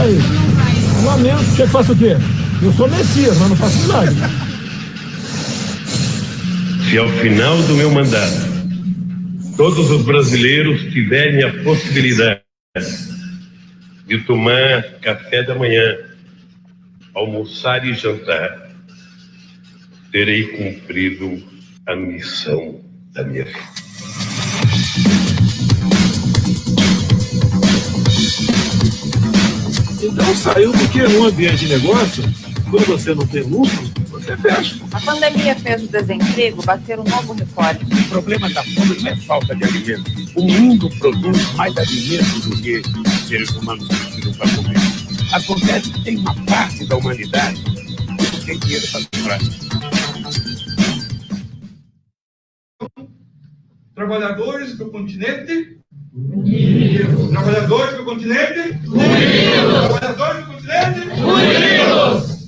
aí. Lamento, quer que faça o quê? Eu sou Messias, mas não faço milagre. Se ao final do meu mandato todos os brasileiros tiverem a possibilidade de tomar café da manhã, almoçar e jantar, terei cumprido a missão da minha vida. Então saiu porque um ambiente de negócio, quando você não tem lucro, você fecha. A pandemia fez o desemprego bater um novo recorde. O problema da fome não é falta de alimento. O mundo produz mais alimento do que os seres humanos precisam para comer. Acontece que tem uma parte da humanidade que não tem dinheiro para comprar. Trabalhadores do continente unidos. Trabalhadores do continente unidos. Trabalhadores do continente unidos.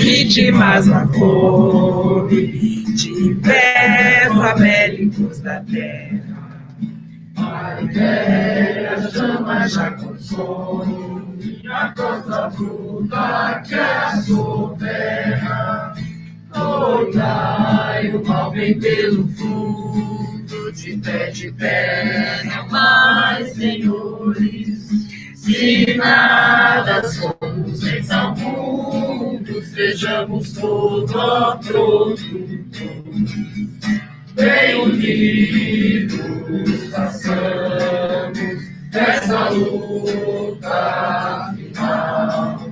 Vítimas da fome, de terra, bélicos da terra. A ideia chama já consome, a costa bruta que a sua terra. Olhai, o mal vem pelo fundo, de terra, mas senhores, se nada somos em São Mundo, sejamos todo a produto. Bem unidos, façamos essa luta final.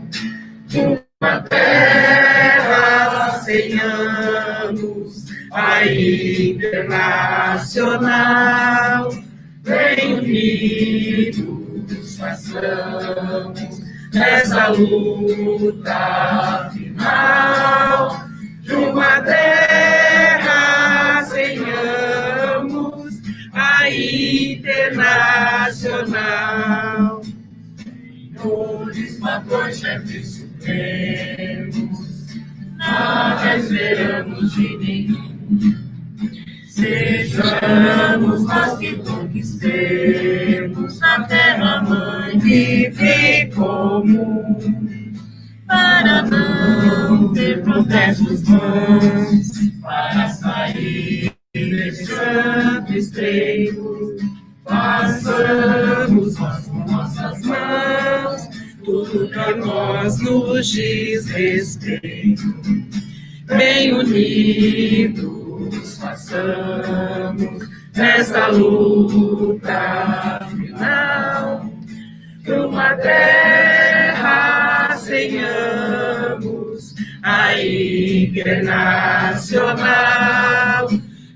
Uma terra, 100 anos, a internacional. Bem unidos, façamos essa luta final. De uma terra, 100 anos, a internacional. Senhores, patrões, chefes supremos, nada esperamos de nenhum. Sejamos nós que conquistemos na terra mãe livre e comum, para não ter protestos vãos, para sair desse santo estreito. Façamos nós com nossas mãos tudo que nós nos diz respeito. Bem unidos, façamos essa luta final. Uma terra, 100 anos, a internacional.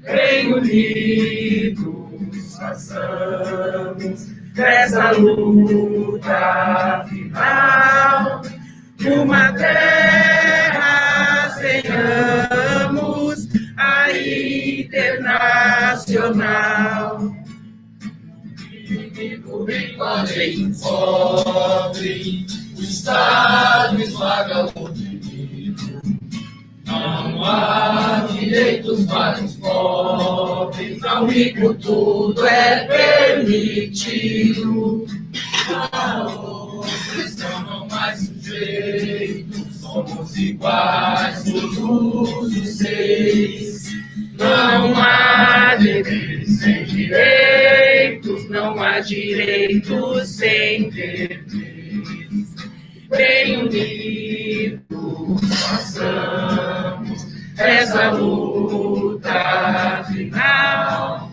Bem unidos, façamos essa luta final. Uma terra, 100 anos, a internacional. Inimigo enquadrem pobre, o Estado esmaga o direito. Não há direitos para os pobres, ao rico tudo é permitido. A opressão não mais sujeito, somos iguais todos os seis. Não há deveres sem direitos, não há direitos sem deveres. Bem unidos, façamos essa luta final.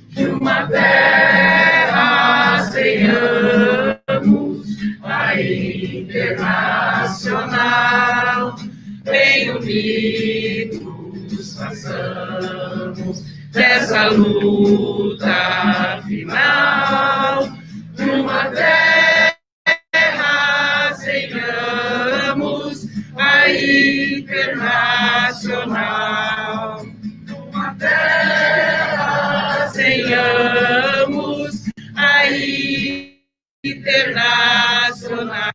De uma terra, 100 anos, a internacional. Bem unidos, façamos essa luta final. De uma terra, 100 anos, a internacional. Uma terra, 100 anos, a internacional.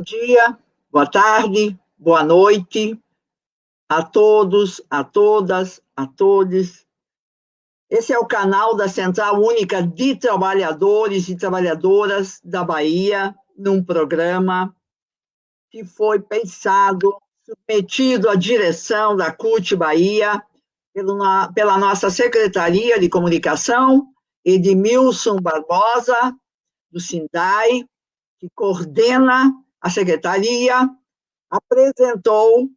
dia, boa tarde, boa noite a todos, a todas, a todos. Esse é o canal da Central Única de Trabalhadores e Trabalhadoras da Bahia, num programa que foi pensado, submetido à direção da CUT Bahia, pela nossa Secretaria de Comunicação, Edmilson Barbosa, do SINDAI, que coordena a secretaria, apresentou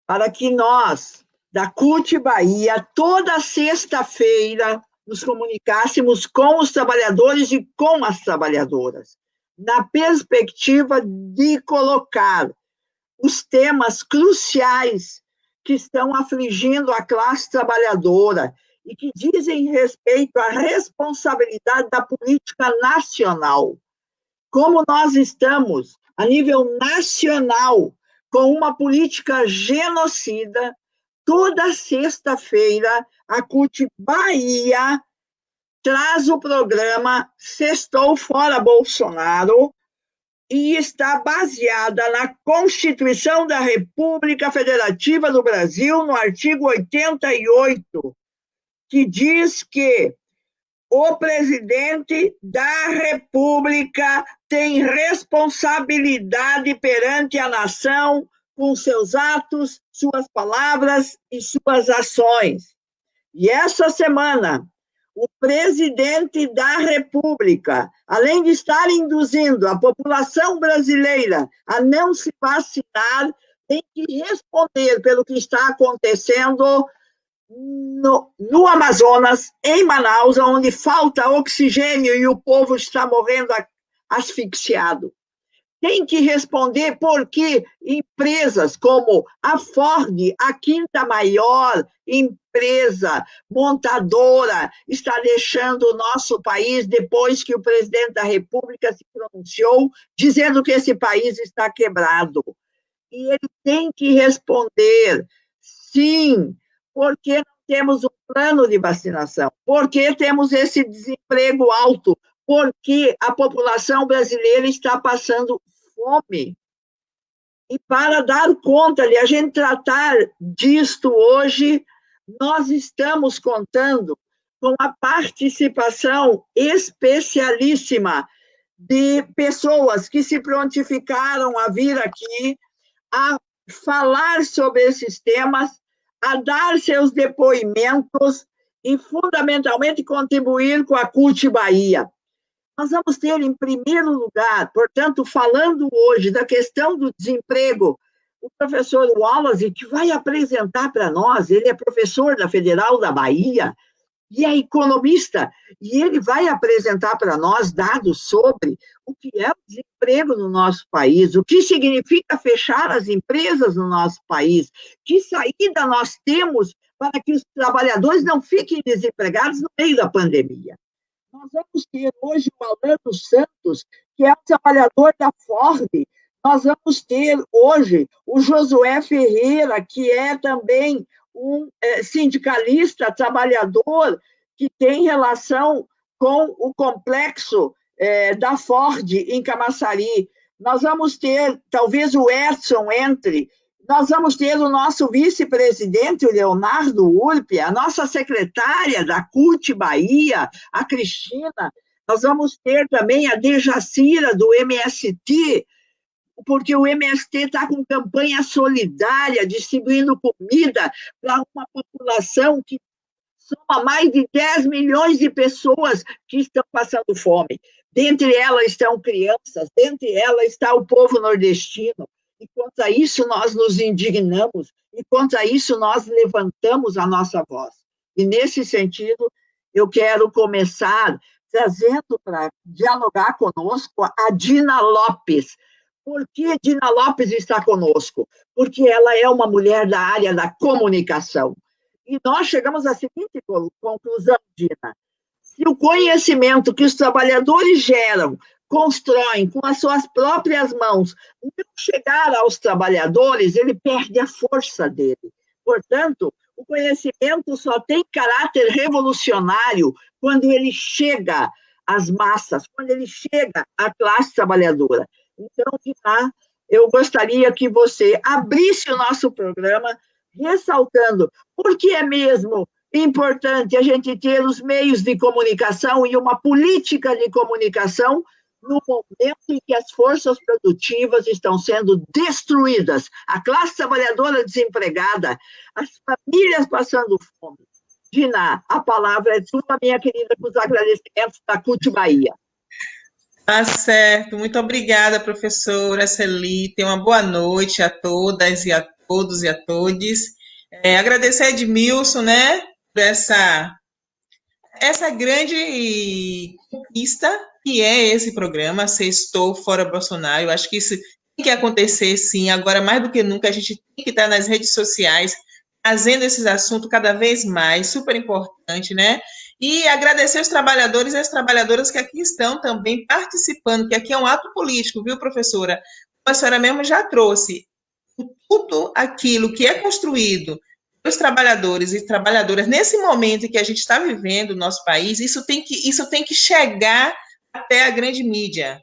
para que nós, da CUT Bahia, toda sexta-feira, nos comunicássemos com os trabalhadores e com as trabalhadoras, na perspectiva de colocar os temas cruciais que estão afligindo a classe trabalhadora e que dizem respeito à responsabilidade da política nacional. Como nós estamos, a nível nacional, com uma política genocida, toda sexta-feira, a CUT Bahia traz o programa Sextou Fora Bolsonaro e está baseada na Constituição da República Federativa do Brasil, no artigo 88, que diz que o presidente da República tem responsabilidade perante a nação com seus atos, suas palavras e suas ações. E essa semana, o presidente da República, além de estar induzindo a população brasileira a não se vacinar, tem que responder pelo que está acontecendo no Amazonas, em Manaus, onde falta oxigênio e o povo está morrendo asfixiado. Tem que responder por que empresas como a Ford, a quinta maior empresa montadora, está deixando o nosso país depois que o presidente da República se pronunciou, dizendo que esse país está quebrado. E ele tem que responder, sim, porque não temos um plano de vacinação, porque temos esse desemprego alto, porque a população brasileira está passando fome. E para dar conta de a gente tratar disto hoje, nós estamos contando com a participação especialíssima de pessoas que se prontificaram a vir aqui a falar sobre esses temas, a dar seus depoimentos e, fundamentalmente, contribuir com a CUT Bahia. Nós vamos ter, em primeiro lugar, portanto, falando hoje da questão do desemprego, o professor Wallace, que vai apresentar para nós, ele é professor da Federal da Bahia e é economista, e ele vai apresentar para nós dados sobre o que é o desemprego no nosso país, o que significa fechar as empresas no nosso país, que saída nós temos para que os trabalhadores não fiquem desempregados no meio da pandemia. Nós vamos ter hoje o Alan dos Santos, que é um trabalhador da Ford. Nós vamos ter hoje o Josué Ferreira, que é também um sindicalista, trabalhador, que tem relação com o complexo da Ford em Camaçari. Nós vamos ter, talvez o Edson entre, nós vamos ter o nosso vice-presidente, o Leonardo Urpi, a nossa secretária da CUT Bahia, a Cristina, nós vamos ter também a Dejacira, do MST, porque o MST está com campanha solidária, distribuindo comida para uma população que soma mais de 10 milhões de pessoas que estão passando fome. Dentre elas estão crianças, dentre elas está o povo nordestino. E contra isso nós nos indignamos, e contra isso nós levantamos a nossa voz. E nesse sentido, eu quero começar trazendo para dialogar conosco a Dina Lopes. Por que Dina Lopes está conosco? Porque ela é uma mulher da área da comunicação. E nós chegamos à seguinte conclusão, Dina. Se o conhecimento que os trabalhadores geram, constroem com as suas próprias mãos, não chegar aos trabalhadores, ele perde a força dele. Portanto, o conhecimento só tem caráter revolucionário quando ele chega às massas, quando ele chega à classe trabalhadora. Então, eu gostaria que você abrisse o nosso programa ressaltando por que é mesmo importante a gente ter os meios de comunicação e uma política de comunicação no momento em que as forças produtivas estão sendo destruídas, a classe trabalhadora desempregada, as famílias passando fome. Dina, a palavra é sua, minha querida, com os agradecimentos da CUT Bahia. Tá certo, muito obrigada, professora Celi. Tenha uma boa noite a todas e a todos e a todes. Agradecer a Edmilson, né, por essa grande conquista que é esse programa, Sextou Fora Bolsonaro. Eu acho que isso tem que acontecer, sim. Agora, mais do que nunca, a gente tem que estar nas redes sociais, trazendo esses assuntos cada vez mais, super importante, né? E agradecer os trabalhadores e as trabalhadoras que aqui estão também participando, que aqui é um ato político, viu, professora? A senhora mesmo já trouxe tudo aquilo que é construído pelos trabalhadores e trabalhadoras nesse momento em que a gente está vivendo no nosso país. Isso tem que chegar até a grande mídia,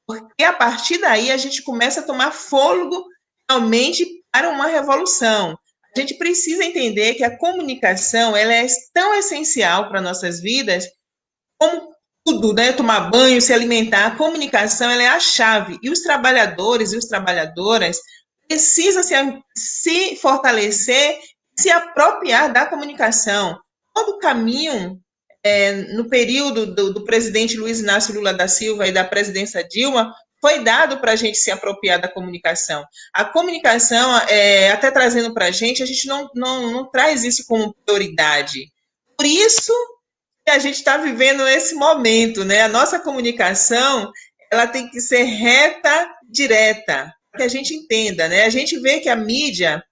porque a partir daí a gente começa a tomar fôlego realmente para uma revolução. A gente precisa entender que a comunicação ela é tão essencial para nossas vidas como tudo, né? Tomar banho, se alimentar. A comunicação ela é a chave. E os trabalhadores e as trabalhadoras precisam se fortalecer, se apropriar da comunicação. Todo o caminho, no período do presidente Luiz Inácio Lula da Silva e da presidência Dilma, foi dado para a gente se apropriar da comunicação. A comunicação, até trazendo para a gente não traz isso como prioridade. Por isso que a gente está vivendo esse momento, né? A nossa comunicação, ela tem que ser reta, direta, para que a gente entenda, né? A gente vê que a mídia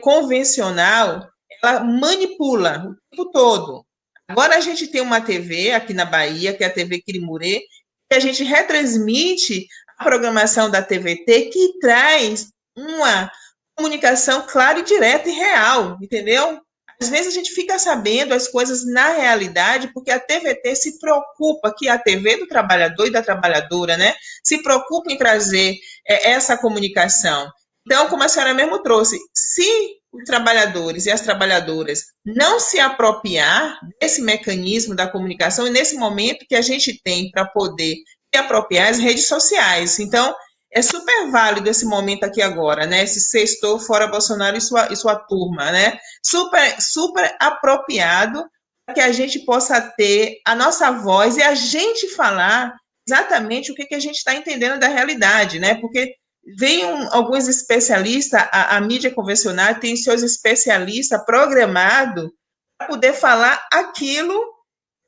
convencional, ela manipula o tempo todo. Agora a gente tem uma TV aqui na Bahia, que é a TV Quirimurê, que a gente retransmite a programação da TVT, que traz uma comunicação clara e direta e real, entendeu? Às vezes a gente fica sabendo as coisas na realidade, porque a TVT se preocupa, que é a TV do trabalhador e da trabalhadora, né? Se preocupa em trazer essa comunicação. Então, como a senhora mesmo trouxe, se os trabalhadores e as trabalhadoras não se apropriar desse mecanismo da comunicação, e nesse momento que a gente tem para poder se apropriar as redes sociais. Então, é super válido esse momento aqui agora, né? Esse Sextou Fora Bolsonaro e sua turma, né? Super apropriado para que a gente possa ter a nossa voz e a gente falar exatamente o que a gente está entendendo da realidade, né? Porque vem alguns especialistas, a mídia convencional tem seus especialistas programados para poder falar aquilo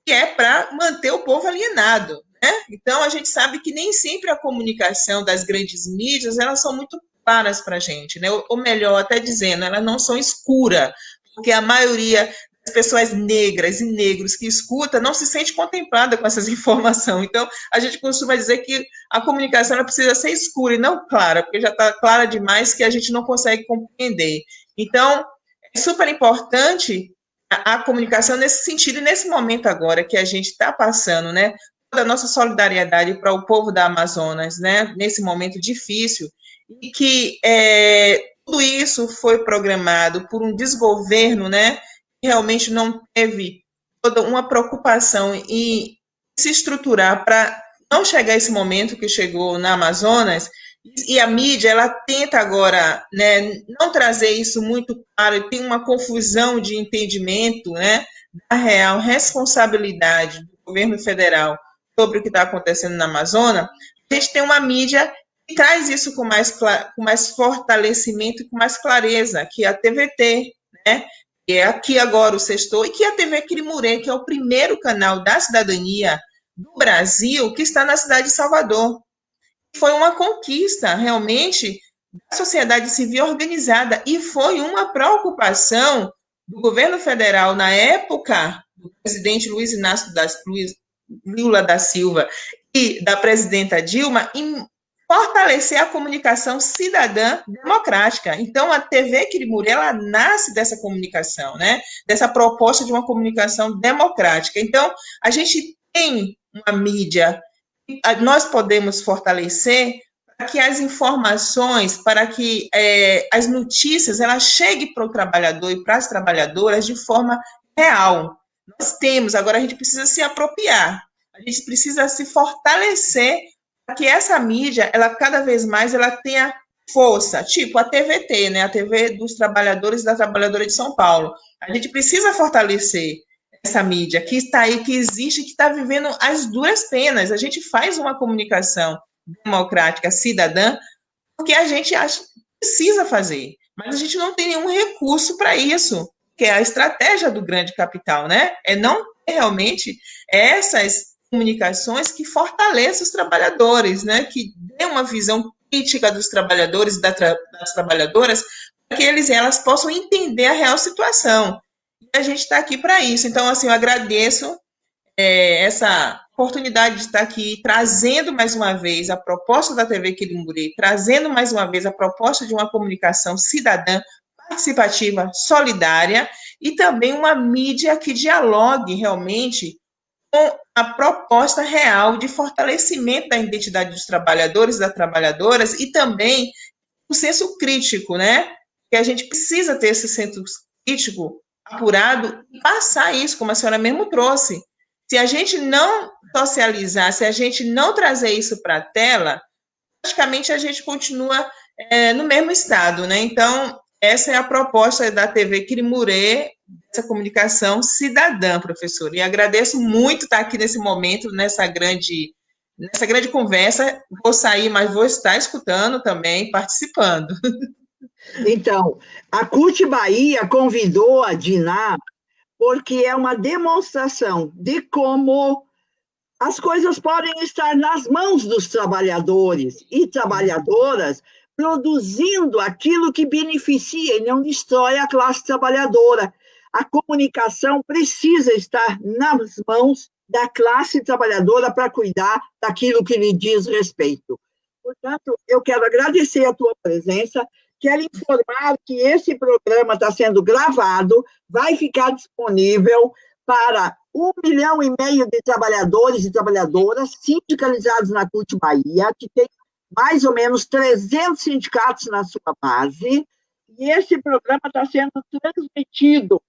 que é para manter o povo alienado, né? Então, a gente sabe que nem sempre a comunicação das grandes mídias, elas são muito claras para a gente, né? Ou melhor, até dizendo, elas não são escuras, porque a maioria das pessoas negras e negros que escuta não se sente contemplada com essas informações. Então, a gente costuma dizer que a comunicação ela precisa ser escura e não clara, porque já está clara demais que a gente não consegue compreender. Então, é super importante a comunicação nesse sentido e nesse momento agora que a gente está passando, né? Toda a nossa solidariedade para o povo da Amazonas, né? Nesse momento difícil, e que tudo isso foi programado por um desgoverno, né? Realmente não teve toda uma preocupação em se estruturar para não chegar a esse momento que chegou na Amazonas, e a mídia, ela tenta agora, né, não trazer isso muito claro, tem uma confusão de entendimento, né, da real responsabilidade do governo federal sobre o que está acontecendo na Amazônia. A gente tem uma mídia que traz isso com mais fortalecimento e com mais clareza, que é a TVT, né, que é aqui agora o Sextou, e que é a TV Quirimurê, que é o primeiro canal da cidadania do Brasil que está na cidade de Salvador. Foi uma conquista, realmente, da sociedade civil organizada, e foi uma preocupação do governo federal, na época do presidente Luiz Inácio Lula da Silva e da presidenta Dilma, em fortalecer a comunicação cidadã democrática. Então, a TV Quirimurê, ela nasce dessa comunicação, né? Dessa proposta de uma comunicação democrática. Então, a gente tem uma mídia que nós podemos fortalecer para que as informações, para que as notícias, elas cheguem para o trabalhador e para as trabalhadoras de forma real. Nós temos, agora a gente precisa se apropriar, a gente precisa se fortalecer para que essa mídia, ela cada vez mais, ela tenha força, tipo a TVT, né, a TV dos Trabalhadores e da Trabalhadora de São Paulo. A gente precisa fortalecer essa mídia que está aí, que existe, que está vivendo as duras penas. A gente faz uma comunicação democrática, cidadã, porque a gente acha que precisa fazer, mas a gente não tem nenhum recurso para isso, que é a estratégia do grande capital, né? É não ter realmente essas comunicações que fortaleçam os trabalhadores, né? Que dê uma visão crítica dos trabalhadores e das trabalhadoras, para que elas possam entender a real situação. E a gente está aqui para isso. Então, assim, eu agradeço essa oportunidade de estar aqui trazendo mais uma vez a proposta da TV Quirimurê, trazendo mais uma vez a proposta de uma comunicação cidadã, participativa, solidária, e também uma mídia que dialogue realmente com a proposta real de fortalecimento da identidade dos trabalhadores e das trabalhadoras, e também o senso crítico, né? Que a gente precisa ter esse senso crítico apurado e passar isso, como a senhora mesmo trouxe. Se a gente não socializar, se a gente não trazer isso para a tela, praticamente a gente continua no mesmo estado, né? Então, essa é a proposta da TV Quirimurê, essa comunicação cidadã, professor. E agradeço muito estar aqui nesse momento, nessa grande conversa. Vou sair, mas vou estar escutando também, participando. Então, a CUT Bahia convidou a Diná porque é uma demonstração de como as coisas podem estar nas mãos dos trabalhadores e trabalhadoras, produzindo aquilo que beneficia e não destrói a classe trabalhadora. A comunicação precisa estar nas mãos da classe trabalhadora para cuidar daquilo que lhe diz respeito. Portanto, eu quero agradecer a tua presença. Quero informar que esse programa está sendo gravado, vai ficar disponível para 1,5 milhão de trabalhadores e trabalhadoras sindicalizados na CUT Bahia, que tem mais ou menos 300 sindicatos na sua base, e esse programa está sendo transmitido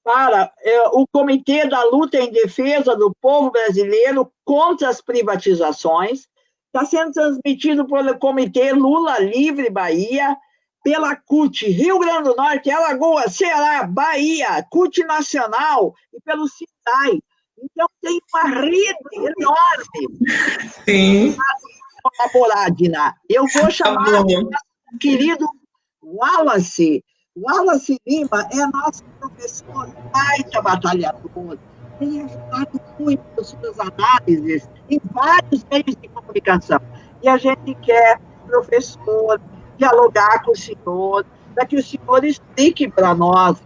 para o Comitê da Luta em Defesa do Povo Brasileiro contra as Privatizações, está sendo transmitido pelo Comitê Lula Livre Bahia, pela CUT Rio Grande do Norte, Alagoas, Ceará, Bahia, CUT Nacional e pelo SINDAI. Então, tem uma rede enorme. Sim. Para colaborar, Diná. Eu vou chamar o querido Wallace. Wallace Lima é nosso professor baita batalhador. Tem ajudado muito nas suas análises em vários meios de comunicação. E a gente quer, professor, dialogar com o senhor, para que o senhor explique para nós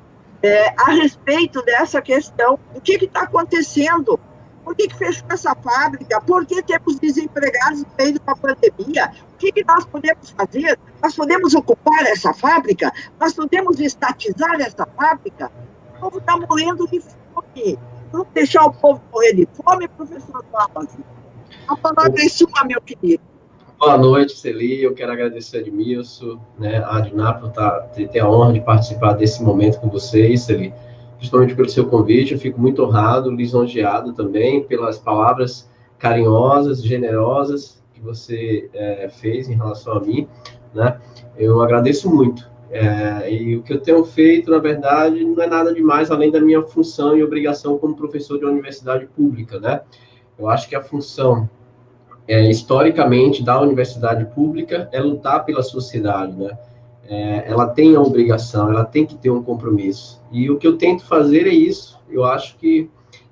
a respeito dessa questão, o que está acontecendo, por que fechou essa fábrica, por que temos desempregados no meio de uma pandemia, o que nós podemos fazer? Nós podemos ocupar essa fábrica? Nós podemos estatizar essa fábrica? O povo está morrendo de fome. Vamos deixar o povo morrer de fome, professor Wallace? A palavra é sua, meu querido. Boa noite, Celi. Eu quero agradecer a Edmilson, né, a Diná, por ter a honra de participar desse momento com vocês, Celi. Principalmente pelo seu convite, eu fico muito honrado, lisonjeado também pelas palavras carinhosas, generosas que você fez em relação a mim, né? Eu agradeço muito. E o que eu tenho feito, na verdade, não é nada demais além da minha função e obrigação como professor de uma universidade pública, né? Eu acho que a função historicamente, da universidade pública é lutar pela sociedade, né? Ela tem a obrigação, ela tem que ter um compromisso. E o que eu tento fazer é isso. Eu acho que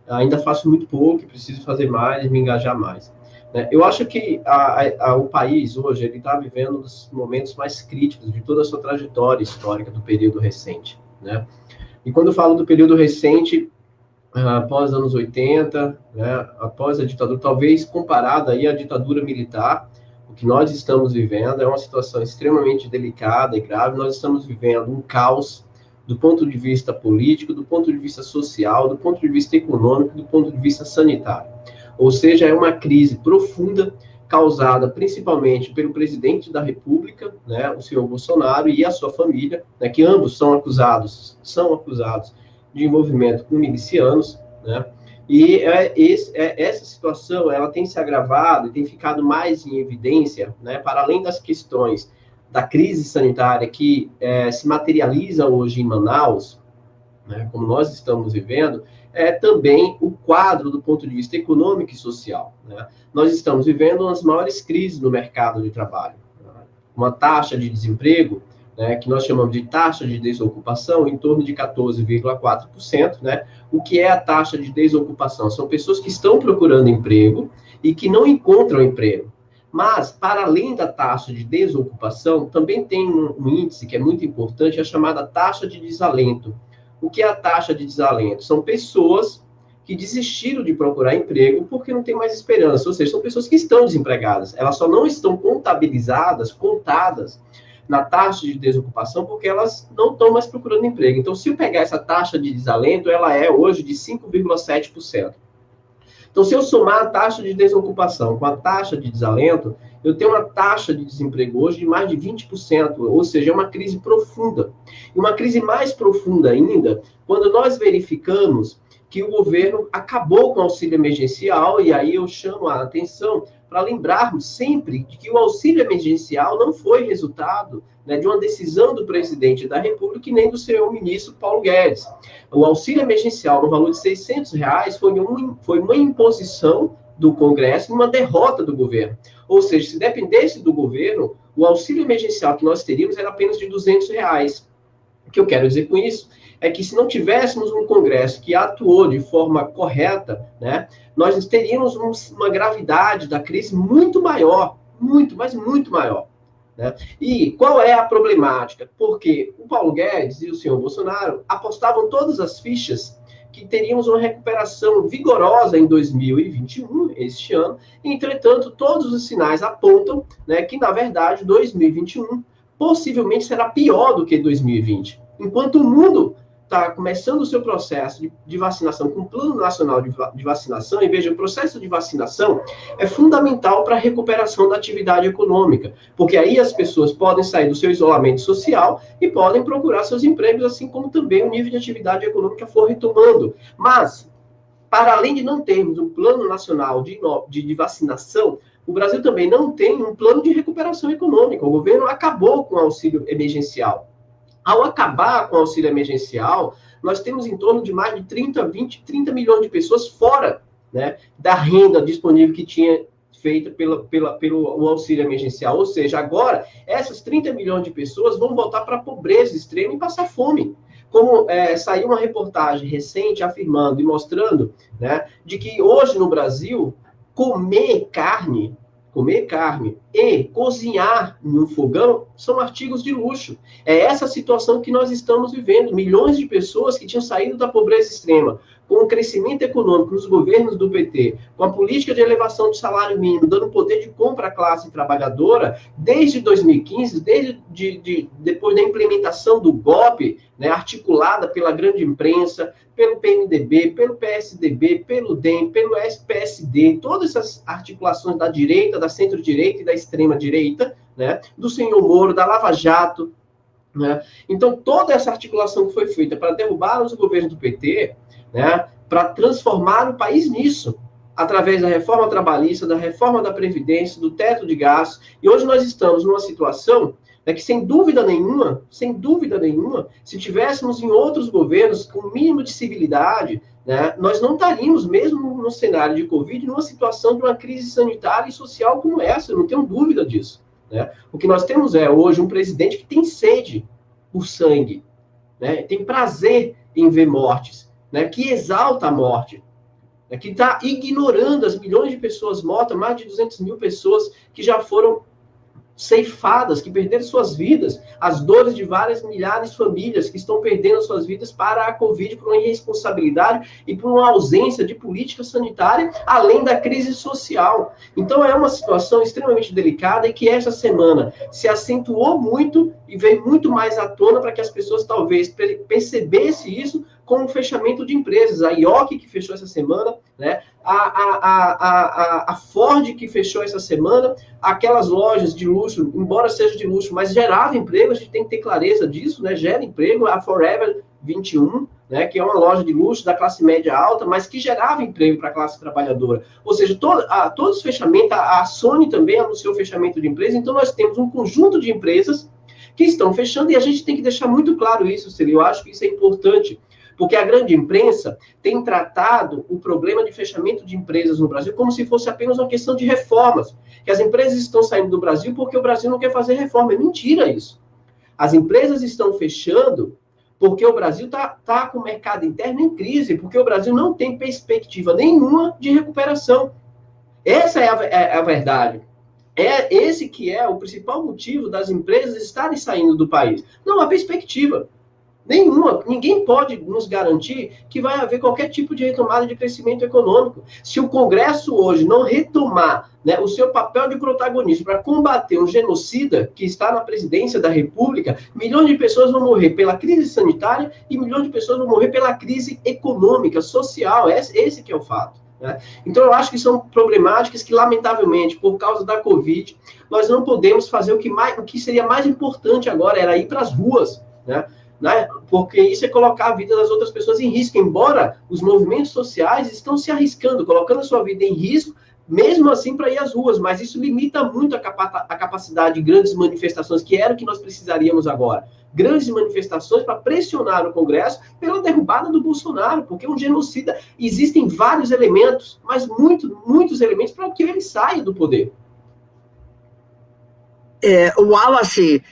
ainda faço muito pouco, preciso fazer mais, me engajar mais. Né? Eu acho que o país, hoje, ele está vivendo um dos momentos mais críticos de toda a sua trajetória histórica do período recente, né? E quando eu falo do período recente, após os anos 80, né, após a ditadura, talvez comparada aí à ditadura militar, o que nós estamos vivendo é uma situação extremamente delicada e grave. Nós estamos vivendo um caos do ponto de vista político, do ponto de vista social, do ponto de vista econômico, do ponto de vista sanitário. Ou seja, é uma crise profunda, causada principalmente pelo presidente da República, né, o senhor Bolsonaro, e a sua família, né, que ambos são acusados de envolvimento com milicianos, né, e essa situação ela tem se agravado e tem ficado mais em evidência, né, para além das questões da crise sanitária que se materializa hoje em Manaus, né, como nós estamos vivendo, também o quadro do ponto de vista econômico e social. Né? Nós estamos vivendo uma das maiores crises no mercado de trabalho. Né? Uma taxa de desemprego, né, que nós chamamos de taxa de desocupação, em torno de 14,4%. Né? O que é a taxa de desocupação? São pessoas que estão procurando emprego e que não encontram emprego. Mas, para além da taxa de desocupação, também tem um índice que é muito importante, a chamada taxa de desalento. O que é a taxa de desalento? São pessoas que desistiram de procurar emprego porque não tem mais esperança, ou seja, são pessoas que estão desempregadas. Elas só não estão contadas na taxa de desocupação porque elas não estão mais procurando emprego. Então, se eu pegar essa taxa de desalento, ela é hoje de 5,7%. Então, se eu somar a taxa de desocupação com a taxa de desalento, eu tenho uma taxa de desemprego hoje de mais de 20%, ou seja, é uma crise profunda. E uma crise mais profunda ainda, quando nós verificamos que o governo acabou com o auxílio emergencial, e aí eu chamo a atenção para lembrarmos sempre de que o auxílio emergencial não foi resultado, né, de uma decisão do presidente da República e nem do senhor ministro Paulo Guedes. O auxílio emergencial no valor de R$600 foi uma imposição do Congresso, uma derrota do governo. Ou seja, se dependesse do governo, o auxílio emergencial que nós teríamos era apenas de R$200. O que eu quero dizer com isso é que se não tivéssemos um Congresso que atuou de forma correta, né, nós teríamos uma gravidade da crise muito maior, muito maior. Né? E qual é a problemática? Porque o Paulo Guedes e o senhor Bolsonaro apostavam todas as fichas que teríamos uma recuperação vigorosa em 2021, este ano. Entretanto, todos os sinais apontam, né, que, na verdade, 2021 possivelmente será pior do que 2020. Enquanto o mundo está começando o seu processo de vacinação com o Plano Nacional de Vacinação, e veja, o processo de vacinação é fundamental para a recuperação da atividade econômica, porque aí as pessoas podem sair do seu isolamento social e podem procurar seus empregos, assim como também o nível de atividade econômica for retomando. Mas, para além de não termos um Plano Nacional de Vacinação, o Brasil também não tem um plano de recuperação econômica. O governo acabou com o auxílio emergencial. Ao acabar com o auxílio emergencial, nós temos em torno de mais de 30 milhões de pessoas fora, né, da renda disponível que tinha feita pelo auxílio emergencial. Ou seja, agora, essas 30 milhões de pessoas vão voltar para a pobreza extrema e passar fome. Como saiu uma reportagem recente afirmando e mostrando, né, de que hoje no Brasil, comer carne e cozinhar em um fogão são artigos de luxo. É essa situação que nós estamos vivendo. Milhões de pessoas que tinham saído da pobreza extrema, com o crescimento econômico nos governos do PT, com a política de elevação do salário mínimo, dando poder de compra à classe trabalhadora, desde 2015, depois da implementação do golpe, né, articulada pela grande imprensa, pelo PMDB, pelo PSDB, pelo DEM, pelo PSD, todas essas articulações da direita, da centro-direita e da extrema-direita, né, do senhor Moro, da Lava Jato, né? Então, toda essa articulação que foi feita para derrubar os governos do PT, né, para transformar o país nisso, através da reforma trabalhista, da reforma da Previdência, do teto de gastos, e hoje nós estamos numa situação, né, que, sem dúvida nenhuma, se tivéssemos em outros governos com o mínimo de civilidade, né, nós não estaríamos, mesmo no cenário de Covid, numa situação de uma crise sanitária e social como essa, eu não tenho dúvida disso. Né? O que nós temos hoje um presidente que tem sede por sangue, né, tem prazer em ver mortes, né, que exalta a morte, né, que está ignorando as milhões de pessoas mortas, mais de 200 mil pessoas que já foram ceifadas, que perderam suas vidas, as dores de várias milhares de famílias que estão perdendo suas vidas para a Covid, por uma irresponsabilidade e por uma ausência de política sanitária, além da crise social. Então é uma situação extremamente delicada e que esta semana se acentuou muito e veio muito mais à tona para que as pessoas talvez percebessem isso com o fechamento de empresas. A IOC, que fechou essa semana, né? A Ford, que fechou essa semana, aquelas lojas de luxo, embora seja de luxo, mas gerava emprego, a gente tem que ter clareza disso, né? Gera emprego, a Forever 21, né, que é uma loja de luxo da classe média alta, mas que gerava emprego para a classe trabalhadora. Ou seja, todos os fechamentos, a Sony também anunciou fechamento de empresa, então nós temos um conjunto de empresas que estão fechando, e a gente tem que deixar muito claro isso, Celi, eu acho que isso é importante, porque a grande imprensa tem tratado o problema de fechamento de empresas no Brasil como se fosse apenas uma questão de reformas, que as empresas estão saindo do Brasil porque o Brasil não quer fazer reforma. É mentira isso. As empresas estão fechando porque o Brasil está com o mercado interno em crise, porque o Brasil não tem perspectiva nenhuma de recuperação. Essa é a verdade. É esse que é o principal motivo das empresas estarem saindo do país. Não há perspectiva nenhuma. Ninguém pode nos garantir que vai haver qualquer tipo de retomada de crescimento econômico. Se o Congresso hoje não retomar, né, o seu papel de protagonista para combater um genocida que está na presidência da República, milhões de pessoas vão morrer pela crise sanitária e milhões de pessoas vão morrer pela crise econômica, social. Esse que é o fato. Né? Então, eu acho que são problemáticas que, lamentavelmente, por causa da Covid, nós não podemos fazer o que seria mais importante agora, era ir para as ruas, né? Porque isso é colocar a vida das outras pessoas em risco, embora os movimentos sociais estão se arriscando, colocando a sua vida em risco, mesmo assim para ir às ruas, mas isso limita muito a capacidade de grandes manifestações, que era o que nós precisaríamos agora. Grandes manifestações para pressionar o Congresso pela derrubada do Bolsonaro, porque é um genocida. Existem vários elementos, mas muitos elementos para que ele saia do poder. Wallace,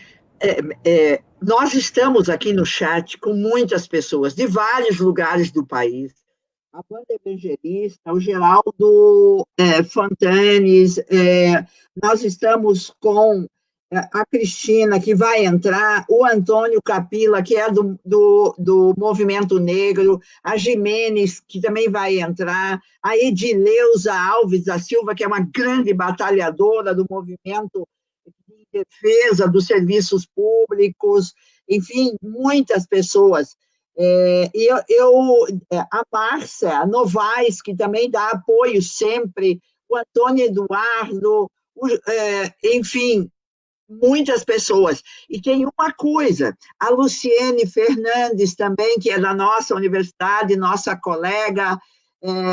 nós estamos aqui no chat com muitas pessoas de vários lugares do país. A Banda Evangelista, o Geraldo Fontanes, nós estamos com a Cristina, que vai entrar, o Antônio Capila, que é do Movimento Negro, a Jimenez, que também vai entrar, a Edileuza Alves da Silva, que é uma grande batalhadora do movimento de defesa dos serviços públicos, enfim, muitas pessoas. A Márcia Novaes, que também dá apoio sempre, o Antônio Eduardo, enfim, muitas pessoas. E tem uma coisa, a Luciene Fernandes também, que é da nossa universidade, nossa colega,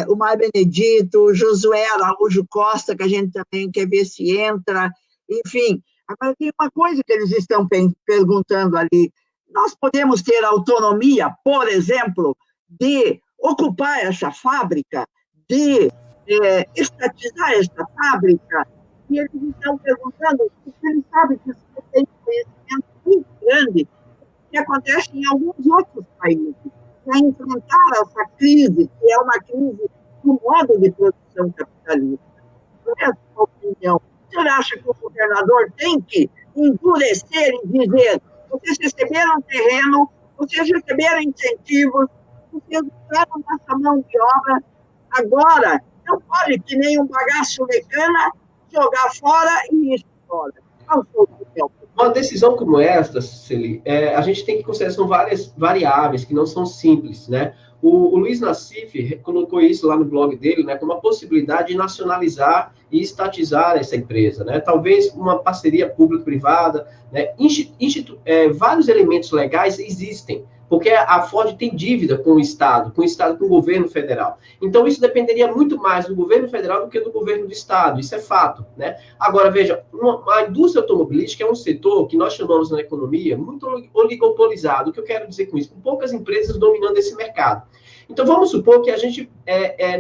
o Mar Benedito, o Josué Araújo Costa, que a gente também quer ver se entra, enfim. Agora, tem uma coisa que eles estão perguntando ali, nós podemos ter autonomia, por exemplo, de ocupar essa fábrica, de estatizar essa fábrica, e eles estão perguntando, porque eles sabem que você tem conhecimento muito grande que acontece em alguns outros países, para enfrentar essa crise, que é uma crise do modo de produção capitalista. Qual é a sua opinião? Você acha que o governador tem que endurecer e dizer: vocês receberam terreno, vocês receberam incentivos, vocês usaram nossa mão de obra, agora não pode, que nem um bagaço de cana, jogar fora e ir fora. Qual foi o papel? Uma decisão como esta, Celi, a gente tem que considerar, são várias variáveis que não são simples, né? O Luiz Nassif colocou isso lá no blog dele, né, como uma possibilidade de nacionalizar e estatizar essa empresa, né? Talvez uma parceria público-privada, né? Vários elementos legais existem, porque a Ford tem dívida com o Estado, com o governo federal. Então, isso dependeria muito mais do governo federal do que do governo do Estado, isso é fato, né? Agora, veja, a indústria automobilística é um setor que nós chamamos na economia muito oligopolizado. O que eu quero dizer com isso? Com poucas empresas dominando esse mercado. Então, vamos supor que a gente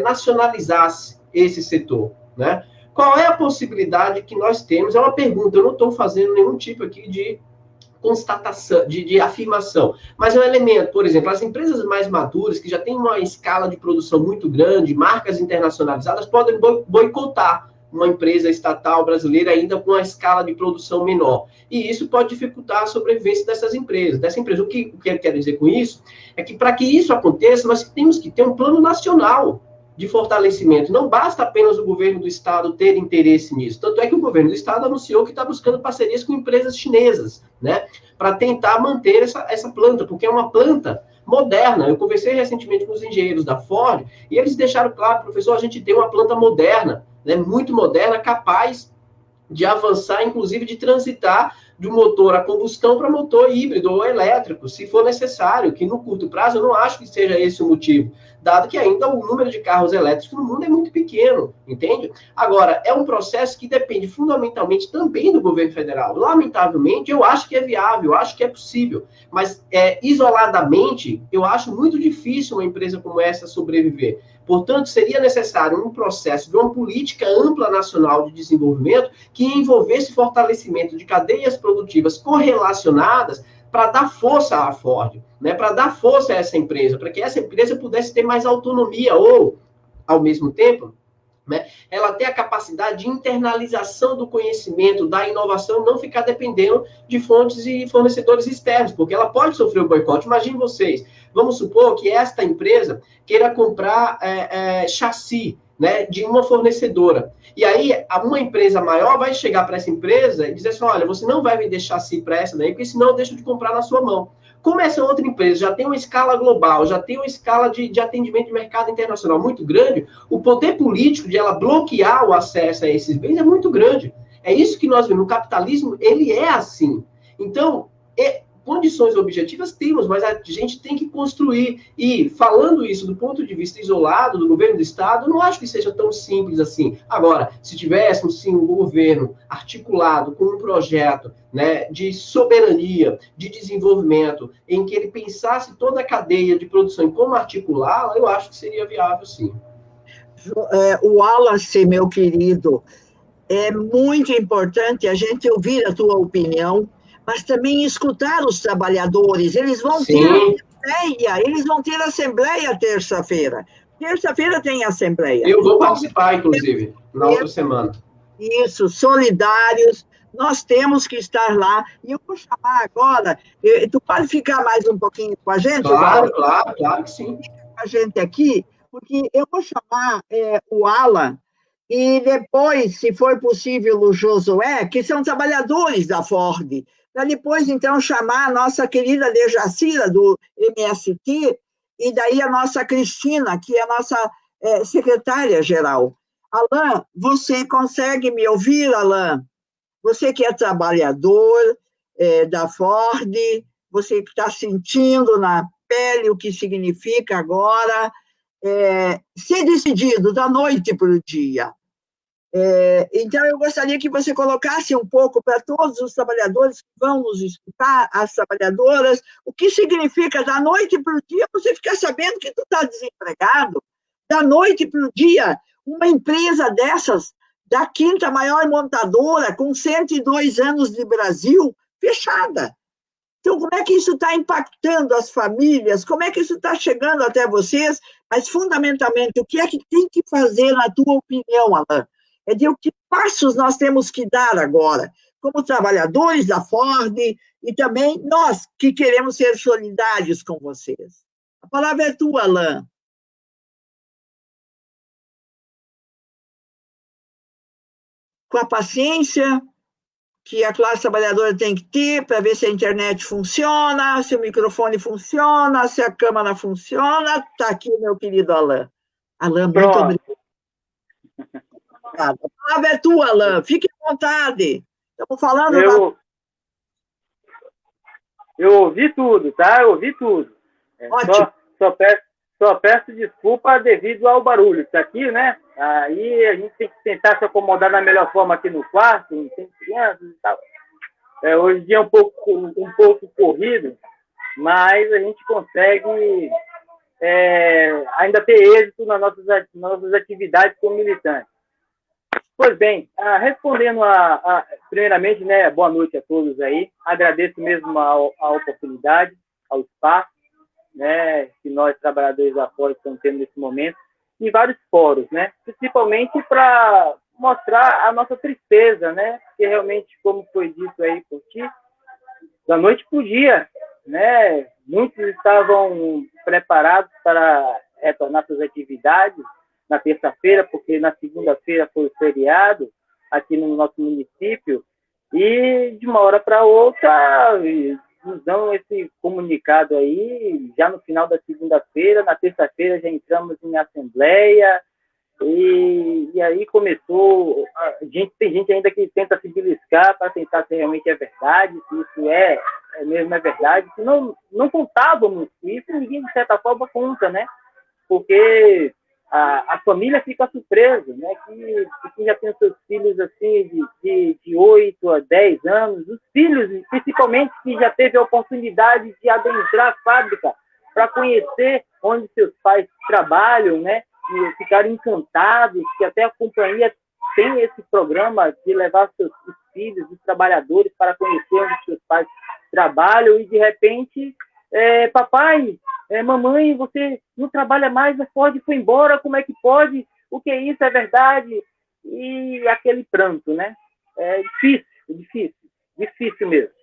nacionalizasse esse setor, né? Qual é a possibilidade que nós temos? É uma pergunta, eu não estou fazendo nenhum tipo aqui de constatação, de afirmação, mas é um elemento. Por exemplo, as empresas mais maduras, que já têm uma escala de produção muito grande, marcas internacionalizadas, podem boicotar uma empresa estatal brasileira ainda com uma escala de produção menor. E isso pode dificultar a sobrevivência dessa empresa. O que eu quero dizer com isso é que, para que isso aconteça, nós temos que ter um plano nacional de fortalecimento. Não basta apenas o governo do Estado ter interesse nisso. Tanto é que o governo do Estado anunciou que está buscando parcerias com empresas chinesas, né, para tentar manter essa planta, porque é uma planta moderna. Eu conversei recentemente com os engenheiros da Ford e eles deixaram claro, professor, a gente tem uma planta moderna, né, muito moderna, capaz de avançar, inclusive de transitar de um motor a combustão para motor híbrido ou elétrico, se for necessário, que no curto prazo eu não acho que seja esse o motivo, dado que ainda o número de carros elétricos no mundo é muito pequeno, entende? Agora, é um processo que depende fundamentalmente também do governo federal. Lamentavelmente, eu acho que é viável, eu acho que é possível, mas isoladamente, eu acho muito difícil uma empresa como essa sobreviver. Portanto, seria necessário um processo de uma política ampla nacional de desenvolvimento que envolvesse fortalecimento de cadeias produtivas correlacionadas para dar força à Ford, né? Para dar força a essa empresa, para que essa empresa pudesse ter mais autonomia ou, ao mesmo tempo, né, ela ter a capacidade de internalização do conhecimento, da inovação, não ficar dependendo de fontes e fornecedores externos, porque ela pode sofrer o boicote. Imagine vocês, vamos supor que esta empresa queira comprar chassi, né, de uma fornecedora. E aí, uma empresa maior vai chegar para essa empresa e dizer assim, olha, você não vai vender chassi para essa daí, porque senão eu deixo de comprar na sua mão. Como essa outra empresa já tem uma escala global, já tem uma escala de atendimento de mercado internacional muito grande, o poder político de ela bloquear o acesso a esses bens é muito grande. É isso que nós vemos. O capitalismo, ele é assim. Então, condições objetivas temos, mas a gente tem que construir. E, falando isso do ponto de vista isolado do governo do Estado, eu não acho que seja tão simples assim. Agora, se tivéssemos, sim, um governo articulado com um projeto, né, de soberania, de desenvolvimento, em que ele pensasse toda a cadeia de produção e como articulá-la, eu acho que seria viável, sim. O Wallace, meu querido, é muito importante a gente ouvir a tua opinião, mas também escutar os trabalhadores. Eles vão ter assembleia terça-feira. Terça-feira tem assembleia. Eu vou participar, inclusive, na outra semana. Isso, solidários, nós temos que estar lá. E eu vou chamar agora, tu pode ficar mais um pouquinho com a gente? Claro que sim. Fica com a gente aqui, porque eu vou chamar o Alan, e depois, se for possível, o Josué, que são trabalhadores da Ford, para depois, então, chamar a nossa querida Dejacira, do MST, e daí a nossa Cristina, que é a nossa secretária-geral. Alan, você consegue me ouvir, Alan? Você que é trabalhador da Ford, você que está sentindo na pele o que significa agora ser decidido da noite para o dia. Então, eu gostaria que você colocasse um pouco para todos os trabalhadores que vão nos escutar, as trabalhadoras, o que significa da noite para o dia você ficar sabendo que tu está desempregado, da noite para o dia, uma empresa dessas, da quinta maior montadora, com 102 anos de Brasil, fechada. Então, como é que isso está impactando as famílias? Como é que isso está chegando até vocês? Mas, fundamentalmente, o que é que tem que fazer, na tua opinião, Alan? É de que passos nós temos que dar agora, como trabalhadores da Ford e também nós que queremos ser solidários com vocês. A palavra é tua, Alan. Com a paciência que a classe trabalhadora tem que ter para ver se a internet funciona, se o microfone funciona, se a câmera funciona. Está aqui, meu querido Alan. Alan, muito obrigado. A palavra é tua, Alan. Fique à vontade. Estamos falando... Eu ouvi tudo, tá? Eu ouvi tudo. Ótimo. Só peço desculpa devido ao barulho. Isso aqui, né? Aí a gente tem que tentar se acomodar da melhor forma aqui no quarto, não tem crianças e tal. Hoje em dia é um pouco corrido, mas a gente consegue ainda ter êxito nas nossas atividades como militantes. Pois bem, respondendo primeiramente, né, boa noite a todos aí. Agradeço mesmo a oportunidade, ao espaço, né, que nós, trabalhadores da Ford, estamos tendo nesse momento, em vários fóruns, né, principalmente para mostrar a nossa tristeza, né, porque realmente, como foi dito aí por ti, da noite para o dia, né, muitos estavam preparados para retornar suas atividades na terça-feira, porque na segunda-feira foi o feriado aqui no nosso município, e de uma hora para outra nos dão esse comunicado aí, já no final da segunda-feira. Na terça-feira já entramos em assembleia, e aí começou, tem gente ainda que tenta se beliscar para tentar se realmente é verdade, se isso mesmo é verdade, se não contávamos isso, ninguém de certa forma conta, né? Porque a família fica surpresa, né? Que já tem seus filhos assim de 8 a 10 anos, os filhos, principalmente, que já teve a oportunidade de adentrar a fábrica para conhecer onde seus pais trabalham, né? E ficaram encantados, que até a companhia tem esse programa de levar os filhos, os trabalhadores, para conhecer onde seus pais trabalham, e de repente, papai, mamãe, você não trabalha mais, a Ford foi embora, como é que pode? O que é isso? É verdade? E aquele pranto, né? É difícil mesmo.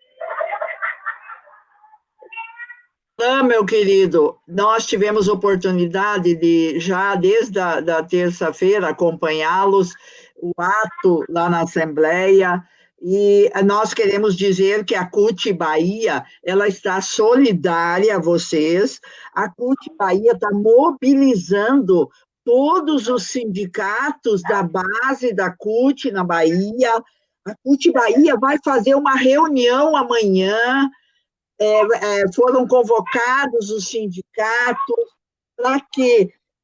Olá, meu querido, nós tivemos oportunidade de, já desde a terça-feira, acompanhá-los, o ato lá na Assembleia, e nós queremos dizer que a CUT Bahia, ela está solidária a vocês, a CUT Bahia está mobilizando todos os sindicatos da base da CUT na Bahia. A CUT Bahia vai fazer uma reunião amanhã, foram convocados os sindicatos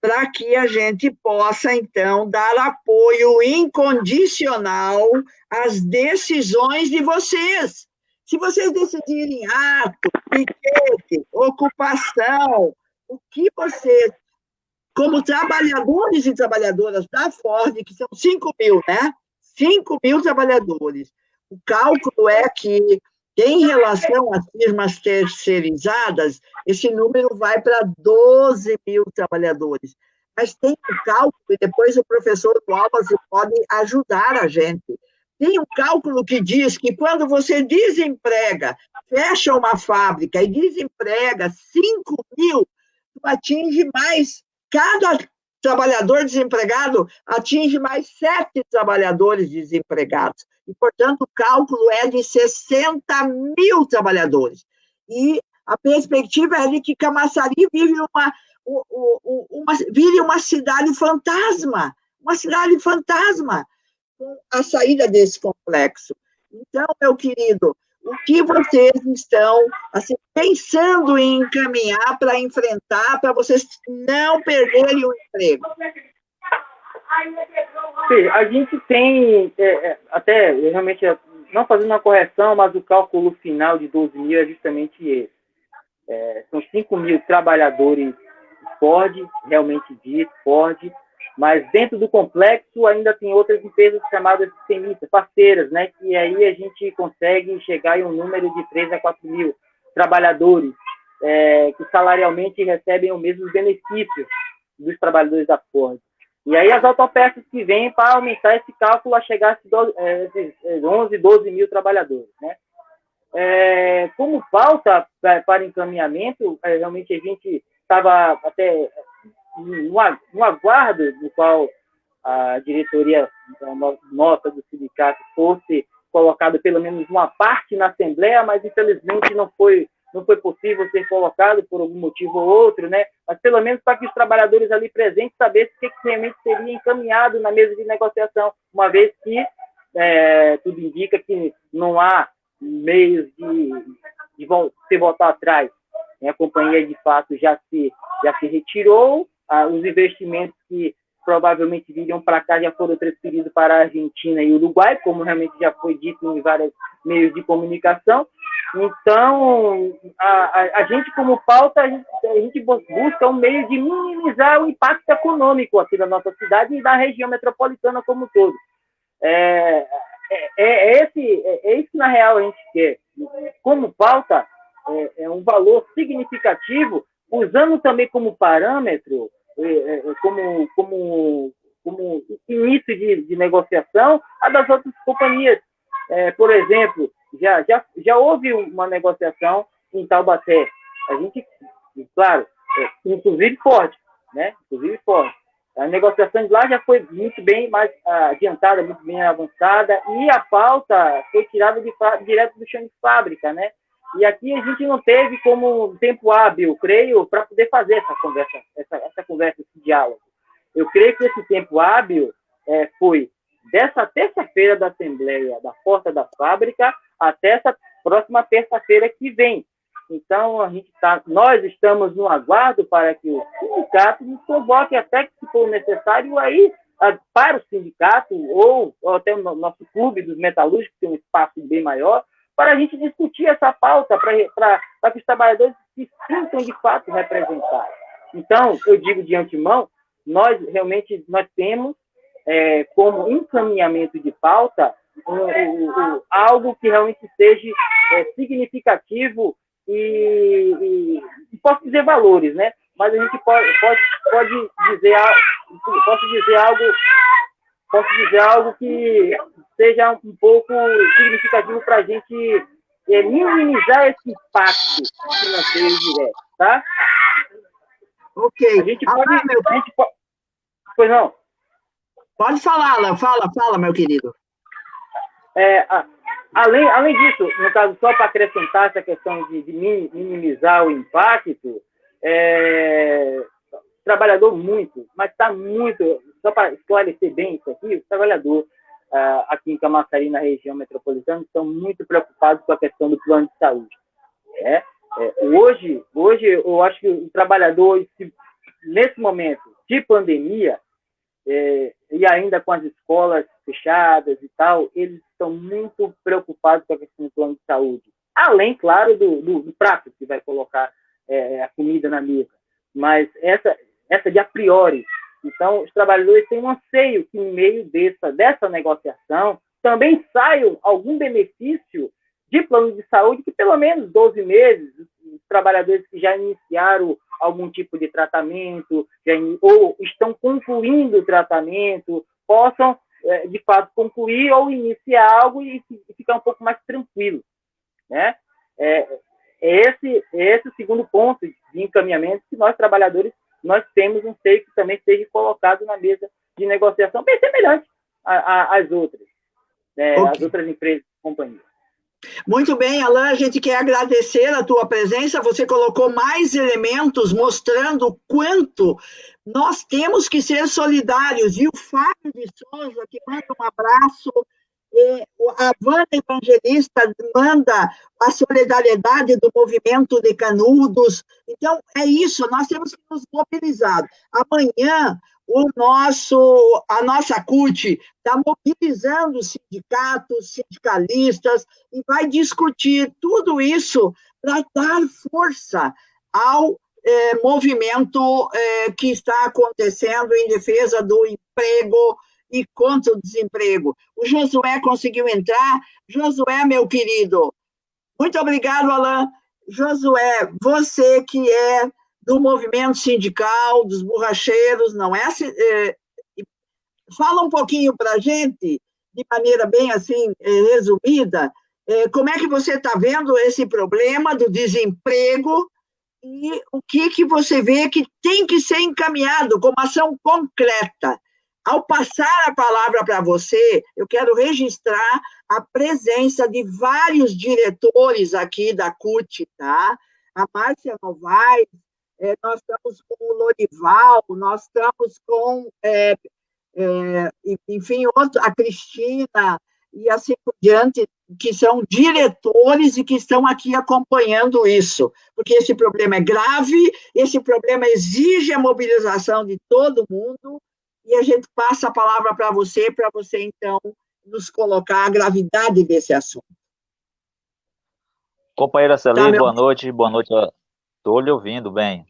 para que a gente possa, então, dar apoio incondicional às decisões de vocês. Se vocês decidirem ato, piquete, ocupação, o que vocês, como trabalhadores e trabalhadoras da Ford, que são 5 mil, né? 5 mil trabalhadores. O cálculo é que, em relação às firmas terceirizadas, esse número vai para 12 mil trabalhadores. Mas tem um cálculo, e depois o professor Alves pode ajudar a gente. Tem um cálculo que diz que quando você desemprega, fecha uma fábrica e desemprega 5 mil, atinge mais, cada trabalhador desempregado atinge mais 7 trabalhadores desempregados. E, portanto, o cálculo é de 60 mil trabalhadores. E a perspectiva é de que Camaçari vire uma cidade fantasma, com a saída desse complexo. Então, meu querido, o que vocês estão assim, pensando em encaminhar para enfrentar, para vocês não perderem o emprego? Sim, a gente tem, até realmente, não fazendo uma correção, mas o cálculo final de 12 mil é justamente esse. São 5 mil trabalhadores Ford, realmente dito, Ford, mas dentro do complexo ainda tem outras empresas chamadas sistemistas, parceiras, né, que aí a gente consegue chegar em um número de 3 a 4 mil trabalhadores que salarialmente recebem os mesmos benefícios dos trabalhadores da Ford. E aí as autopeças que vêm para aumentar esse cálculo a chegar a esses 11, 12 mil trabalhadores, né? Como pauta para encaminhamento, realmente a gente estava até no aguardo no qual a diretoria nossa do sindicato fosse colocado pelo menos uma parte na Assembleia, mas infelizmente não foi possível ser colocado por algum motivo ou outro, né? Mas pelo menos para que os trabalhadores ali presentes sabessem o que realmente seria encaminhado na mesa de negociação, uma vez que tudo indica que não há meios de se voltar atrás. A companhia, de fato, já se retirou, os investimentos que provavelmente viriam para cá já foram transferidos para a Argentina e Uruguai, como realmente já foi dito em vários meios de comunicação. Então, a gente, como pauta, a gente busca um meio de minimizar o impacto econômico aqui da nossa cidade e da região metropolitana como um todo. Isso, na real, a gente quer. Como pauta, é um valor significativo, usando também como parâmetro, como início de negociação, a das outras companhias. Por exemplo, já houve uma negociação em Taubaté. A gente, claro, inclusive Ford, né? Inclusive Ford. A negociação de lá já foi muito bem mais adiantada, muito bem avançada, e a pauta foi tirada direto do chão de fábrica, né? E aqui a gente não teve como tempo hábil, creio, para poder fazer essa conversa, esse diálogo. Eu creio que esse tempo hábil foi dessa terça-feira da Assembleia, da porta da fábrica, até essa próxima terça-feira que vem. Então, nós estamos no aguardo para que o sindicato nos convoque até que, se for necessário, aí, para o sindicato, ou até o nosso clube dos metalúrgicos, que tem um espaço bem maior, para a gente discutir essa pauta, para que os trabalhadores se sintam, de fato, representados. Então, eu digo de antemão, nós temos como encaminhamento de pauta algo que realmente seja significativo e posso dizer valores, né? Mas a gente posso dizer algo que seja um pouco significativo para a gente minimizar esse impacto financeiro direto, tá? Ok. A gente pode... Pois não? Pode falar, Alan. Fala, meu querido. Além disso, no caso, só para acrescentar essa questão de minimizar o impacto, trabalhador muito, mas está muito, só para esclarecer bem isso aqui, o trabalhador aqui em Camaçari, na região metropolitana, estão muito preocupados com a questão do plano de saúde. Hoje, eu acho que o trabalhador, nesse momento de pandemia, e ainda com as escolas fechadas e tal, eles estão muito preocupados com a questão do plano de saúde. Além, claro, do prato que vai colocar a comida na mesa. Mas essa de a priori. Então, os trabalhadores têm um anseio que, no meio dessa negociação, também saia algum benefício de plano de saúde, que pelo menos 12 meses, os trabalhadores que já iniciaram algum tipo de tratamento, ou estão concluindo o tratamento, possam, de fato, concluir ou iniciar algo e ficar um pouco mais tranquilo, né? Esse o segundo ponto de encaminhamento que nós, trabalhadores, nós temos um seio que também seja colocado na mesa de negociação, bem semelhante às outras, às outras empresas e companhias. Muito bem, Alan, a gente quer agradecer a tua presença, você colocou mais elementos mostrando o quanto nós temos que ser solidários, e o Fábio de Souza, que manda um abraço, a Wanda Evangelista manda a solidariedade do movimento de Canudos. Então, é isso, nós temos que nos mobilizar. Amanhã, a nossa CUT está mobilizando os sindicatos, sindicalistas, e vai discutir tudo isso para dar força ao movimento que está acontecendo em defesa do emprego e contra o desemprego. O Josué conseguiu entrar. Josué, meu querido, muito obrigado, Alan. Josué, você que é do movimento sindical, dos borracheiros, não é? Fala um pouquinho para a gente, de maneira bem assim, resumida, como é que você está vendo esse problema do desemprego e o que você vê que tem que ser encaminhado como ação concreta. Ao passar a palavra para você, eu quero registrar a presença de vários diretores aqui da CUT, tá? A Márcia Novaes, nós estamos com o Lorival, nós estamos com, enfim, a Cristina, e assim por diante, que são diretores e que estão aqui acompanhando isso, porque esse problema é grave, esse problema exige a mobilização de todo mundo, e a gente passa a palavra para você, então, nos colocar a gravidade desse assunto. Companheira Celi, boa noite, estou lhe ouvindo bem.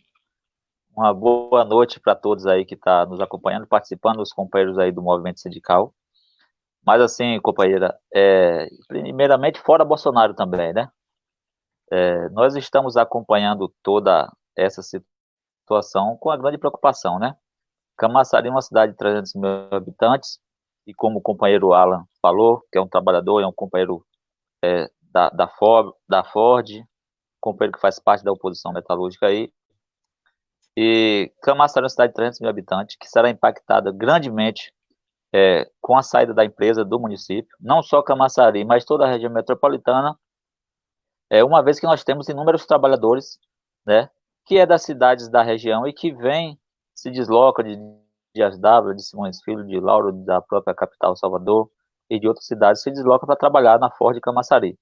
Uma boa noite para todos aí que estão nos acompanhando, participando, os companheiros aí do movimento sindical. Mas assim, companheira, primeiramente fora Bolsonaro também, né? Nós estamos acompanhando toda essa situação com a grande preocupação, né? Camaçari é uma cidade de 300 mil habitantes, e como o companheiro Alan falou, que é um trabalhador, é um companheiro da Ford, companheiro que faz parte da oposição metalúrgica aí, e Camaçari é uma cidade de 300 mil habitantes, que será impactada grandemente com a saída da empresa do município, não só Camaçari, mas toda a região metropolitana, uma vez que nós temos inúmeros trabalhadores, né, que é das cidades da região e que vem, se desloca de Dias d'Ávila, de Simões Filho, de Lauro, da própria capital Salvador e de outras cidades, se desloca para trabalhar na Ford Camaçari.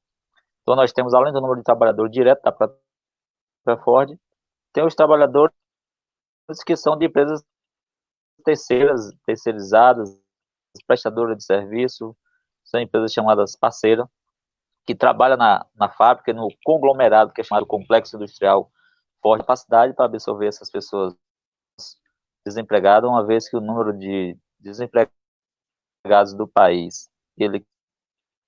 Então nós temos, além do número de trabalhadores direto da própria Ford, tem os trabalhadores que são de empresas terceirizadas, prestadoras de serviço, são empresas chamadas parceiras, que trabalham na fábrica, no conglomerado, que é chamado Complexo Industrial Ford, capacidade para absorver essas pessoas desempregadas, uma vez que o número de desempregados do país, ele,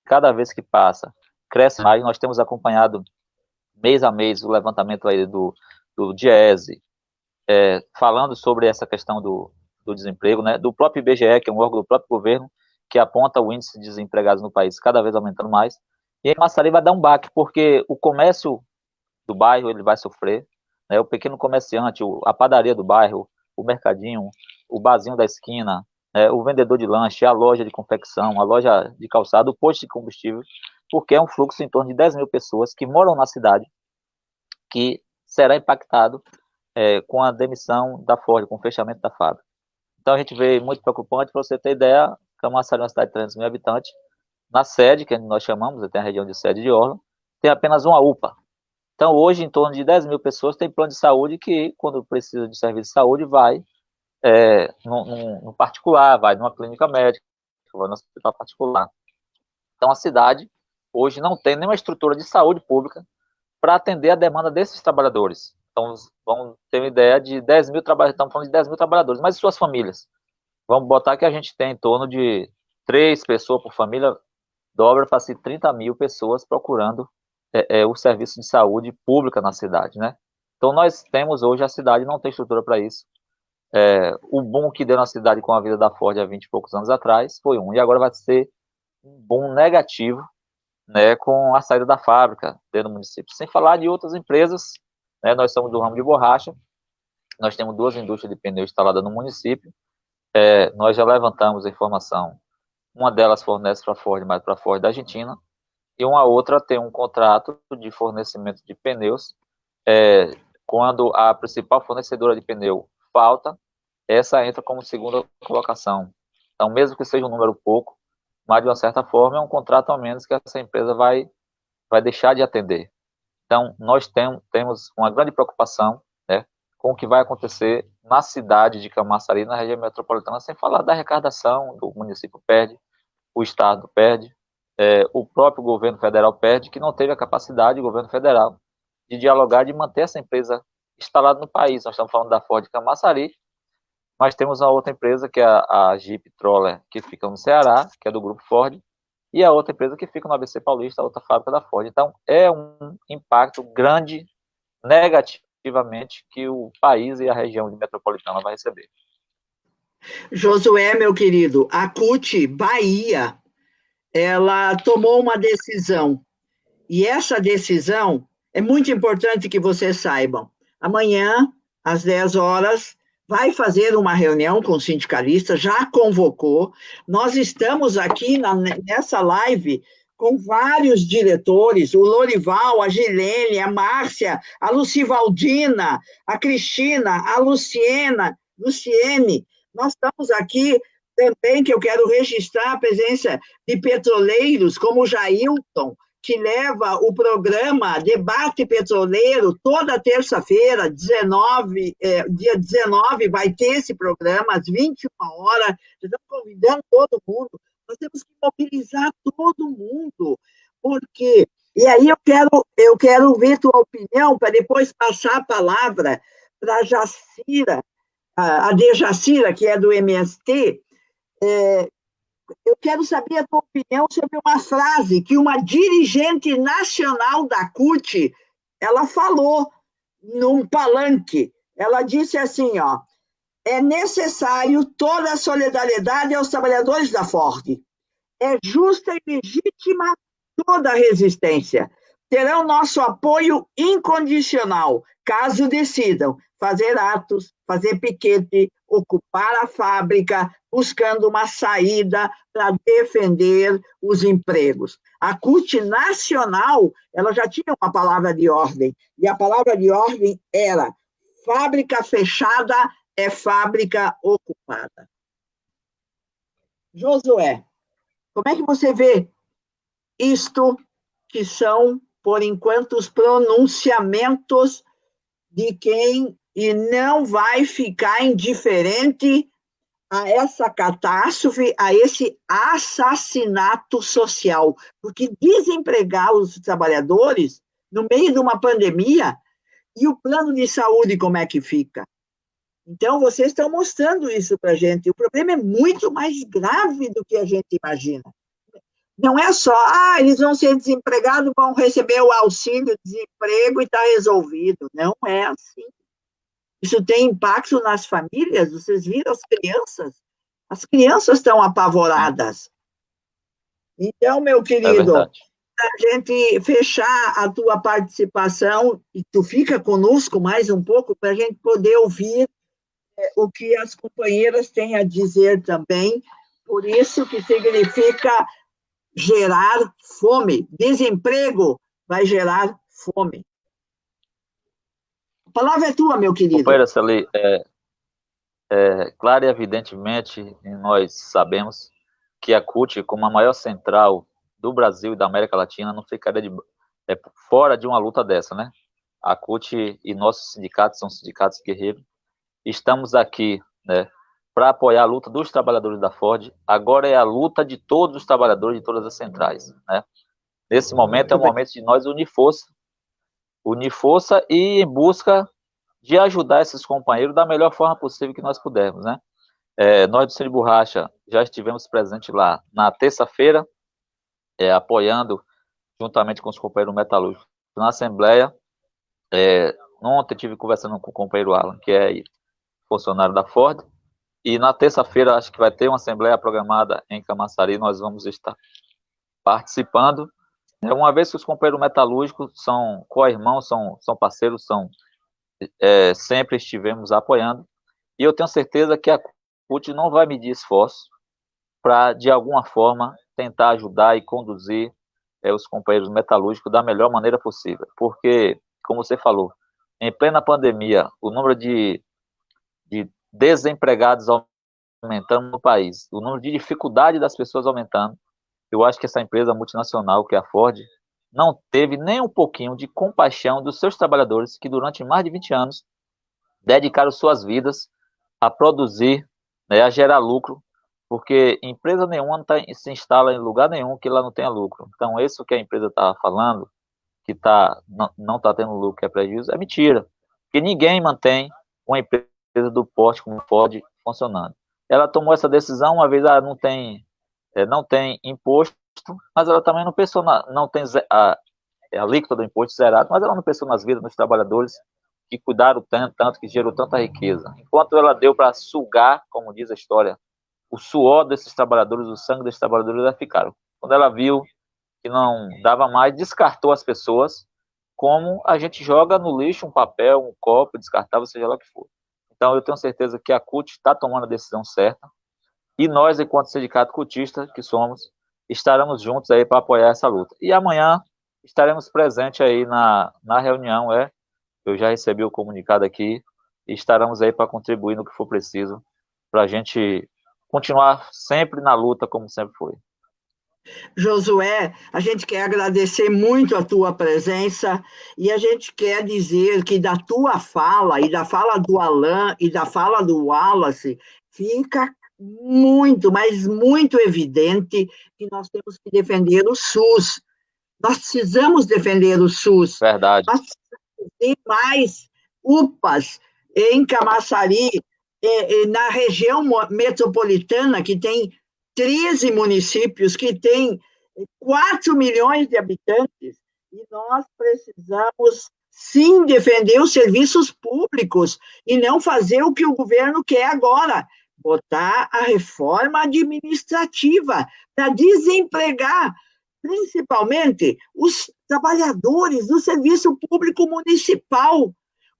cada vez que passa, cresce mais. Nós temos acompanhado mês a mês o levantamento aí do DIEESE, falando sobre essa questão do desemprego, né, do próprio IBGE, que é um órgão do próprio governo, que aponta o índice de desempregados no país cada vez aumentando mais. E em Camaçari vai dar um baque, porque o comércio do bairro ele vai sofrer, né, o pequeno comerciante, a padaria do bairro, o mercadinho, o barzinho da esquina, o vendedor de lanche, a loja de confecção, a loja de calçado, o posto de combustível, porque é um fluxo em torno de 10 mil pessoas que moram na cidade, que será impactado com a demissão da Ford, com o fechamento da fábrica. Então a gente vê muito preocupante. Para você ter ideia, Camaçari é uma cidade de 300 mil habitantes, na sede, que nós chamamos, tem a região de sede de Orla, tem apenas uma UPA. Então hoje, em torno de 10 mil pessoas têm plano de saúde que, quando precisa de serviço de saúde, vai no particular, vai numa clínica médica, vai no hospital particular. Então a cidade hoje não tem nenhuma estrutura de saúde pública para atender a demanda desses trabalhadores. Então, vamos ter uma ideia de 10 mil trabalhadores, estamos falando de 10 mil trabalhadores, mas e suas famílias? Vamos botar que a gente tem em torno de 3 pessoas por família, dobra para 30 mil pessoas procurando o serviço de saúde pública na cidade, né? Então, nós temos hoje, a cidade não tem estrutura para isso. O boom que deu na cidade com a vida da Ford há 20 e poucos anos atrás foi e agora vai ser um boom negativo, né, com a saída da fábrica dentro do município. Sem falar de outras empresas, né, nós somos do ramo de borracha, nós temos 2 indústrias de pneu instaladas no município, nós já levantamos a informação, uma delas fornece para a Ford, mas para a Ford da Argentina, e uma outra tem um contrato de fornecimento de pneus, quando a principal fornecedora de pneu falta, essa entra como segunda colocação. Então, mesmo que seja um número pouco, mas de uma certa forma é um contrato a menos que essa empresa vai deixar de atender. Então, nós temos uma grande preocupação, né, com o que vai acontecer na cidade de Camaçari, na região metropolitana, sem falar da arrecadação, do município perde, o estado perde, o próprio governo federal perde, que não teve a capacidade, o governo federal, de dialogar, de manter essa empresa instalada no país. Nós estamos falando da Ford Camaçari, mas temos uma outra empresa, que é a Jeep Troller, que fica no Ceará, que é do grupo Ford, e a outra empresa que fica no ABC Paulista, a outra fábrica da Ford. Então, é um impacto grande, negativamente, que o país e a região metropolitana vai receber. Josué, meu querido, a CUT Bahia, ela tomou uma decisão, e essa decisão é muito importante que vocês saibam. Amanhã, às 10 horas, vai fazer uma reunião com os sindicalistas, já convocou. Nós estamos aqui nessa live com vários diretores, o Lorival, a Gilene, a Márcia, a Lucivaldina, a Cristina, a Luciene. Nós estamos aqui também, que eu quero registrar a presença de petroleiros, como o Jailton, que leva o programa Debate Petroleiro toda terça-feira, dia 19, vai ter esse programa, às 21 horas. Estamos convidando todo mundo. Nós temos que mobilizar todo mundo, porque... E aí eu quero ver tua opinião, para depois passar a palavra para a Jacira, a Dejacira, que é do MST. Eu quero saber a tua opinião sobre uma frase que uma dirigente nacional da CUT, ela falou num palanque. Ela disse assim, ó, é necessário toda a solidariedade aos trabalhadores da Ford. É justa e legítima toda a resistência. Terão nosso apoio incondicional. caso decidam fazer atos, fazer piquete, ocupar a fábrica, buscando uma saída para defender os empregos. A CUT Nacional, ela já tinha uma palavra de ordem, e a palavra de ordem era: fábrica fechada é fábrica ocupada. Josué, como é que você vê isto que são, por enquanto, os pronunciamentos de quem e não vai ficar indiferente a essa catástrofe, a esse assassinato social? Porque desempregar os trabalhadores no meio de uma pandemia, e o plano de saúde como é que fica? Então, vocês estão mostrando isso para a gente. O problema é muito mais grave do que a gente imagina. Não é só, eles vão ser desempregados, vão receber o auxílio-desemprego e está resolvido. Não é assim. Isso tem impacto nas famílias. Vocês viram as crianças? As crianças estão apavoradas. Então, meu querido, para a gente fechar a tua participação, e tu fica conosco mais um pouco, para a gente poder ouvir o que as companheiras têm a dizer também, por isso que significa gerar fome. Desemprego vai gerar fome. A palavra é tua, meu querido. Companheira Celi, claro e evidentemente, nós sabemos que a CUT, como a maior central do Brasil e da América Latina, não ficaria fora de uma luta dessa, né? A CUT e nossos sindicatos são sindicatos guerreiros. Estamos aqui, né, para apoiar a luta dos trabalhadores da Ford. Agora é a luta de todos os trabalhadores de todas as centrais, né? Nesse momento é o momento de nós unir força e em busca de ajudar esses companheiros da melhor forma possível que nós pudermos, né? Nós do Cine Borracha já estivemos presentes lá na terça-feira, apoiando juntamente com os companheiros metalúrgicos na Assembleia. Ontem estive conversando com o companheiro Alan, que é funcionário da Ford, e na terça-feira acho que vai ter uma assembleia programada em Camaçari, nós vamos estar participando, uma vez que os companheiros metalúrgicos são co-irmãos, são parceiros, sempre estivemos apoiando, e eu tenho certeza que a CUT não vai medir esforço para, de alguma forma, tentar ajudar e conduzir os companheiros metalúrgicos da melhor maneira possível, porque, como você falou, em plena pandemia, o número de desempregados aumentando no país, o número de dificuldade das pessoas aumentando, eu acho que essa empresa multinacional, que é a Ford, não teve nem um pouquinho de compaixão dos seus trabalhadores, que durante mais de 20 anos dedicaram suas vidas a produzir, né, a gerar lucro, porque empresa nenhuma se instala em lugar nenhum que lá não tenha lucro. Então, isso que a empresa está falando, que não está tendo lucro, que é prejuízo, é mentira, porque ninguém mantém uma empresa do porte como Ford funcionando. Ela tomou essa decisão, uma vez não tem imposto, mas ela também não pensou não tem a alíquota do imposto zerado, mas ela não pensou nas vidas dos trabalhadores que cuidaram tanto, que gerou tanta riqueza. Enquanto ela deu para sugar, como diz a história, o suor desses trabalhadores, o sangue desses trabalhadores, elas ficaram. Quando ela viu que não dava mais, descartou as pessoas, como a gente joga no lixo um papel, um copo, descartável, seja lá o que for. Então, eu tenho certeza que a CUT está tomando a decisão certa, e nós, enquanto sindicato cutista que somos, estaremos juntos aí para apoiar essa luta. E amanhã estaremos presentes aí na reunião, eu já recebi o comunicado aqui, e estaremos aí para contribuir no que for preciso, para a gente continuar sempre na luta, como sempre foi. Josué, a gente quer agradecer muito a tua presença e a gente quer dizer que da tua fala e da fala do Alain e da fala do Wallace fica muito, mas muito evidente que nós temos que defender o SUS. Nós precisamos defender o SUS. Verdade. Nós precisamos ter mais UPAs em Camaçari, na região metropolitana, que tem 13 municípios, que tem 4 milhões de habitantes, e nós precisamos, sim, defender os serviços públicos e não fazer o que o governo quer agora, botar a reforma administrativa para desempregar, principalmente, os trabalhadores do serviço público municipal.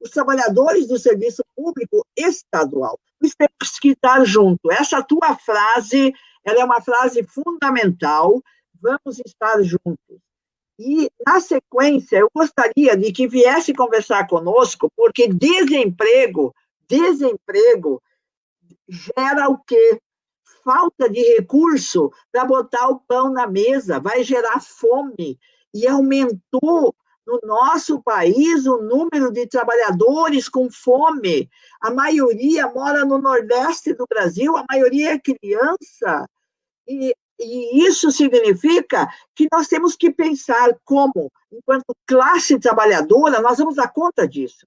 os trabalhadores do serviço público estadual. Nós temos que estar junto. Essa tua frase, ela é uma frase fundamental, vamos estar juntos. E, na sequência, eu gostaria de que viesse conversar conosco, porque desemprego gera o quê? Falta de recurso para botar o pão na mesa, vai gerar fome. E aumentou no nosso país o número de trabalhadores com fome. A maioria mora no Nordeste do Brasil, a maioria é criança. E isso significa que nós temos que pensar como, enquanto classe trabalhadora, nós vamos dar conta disso.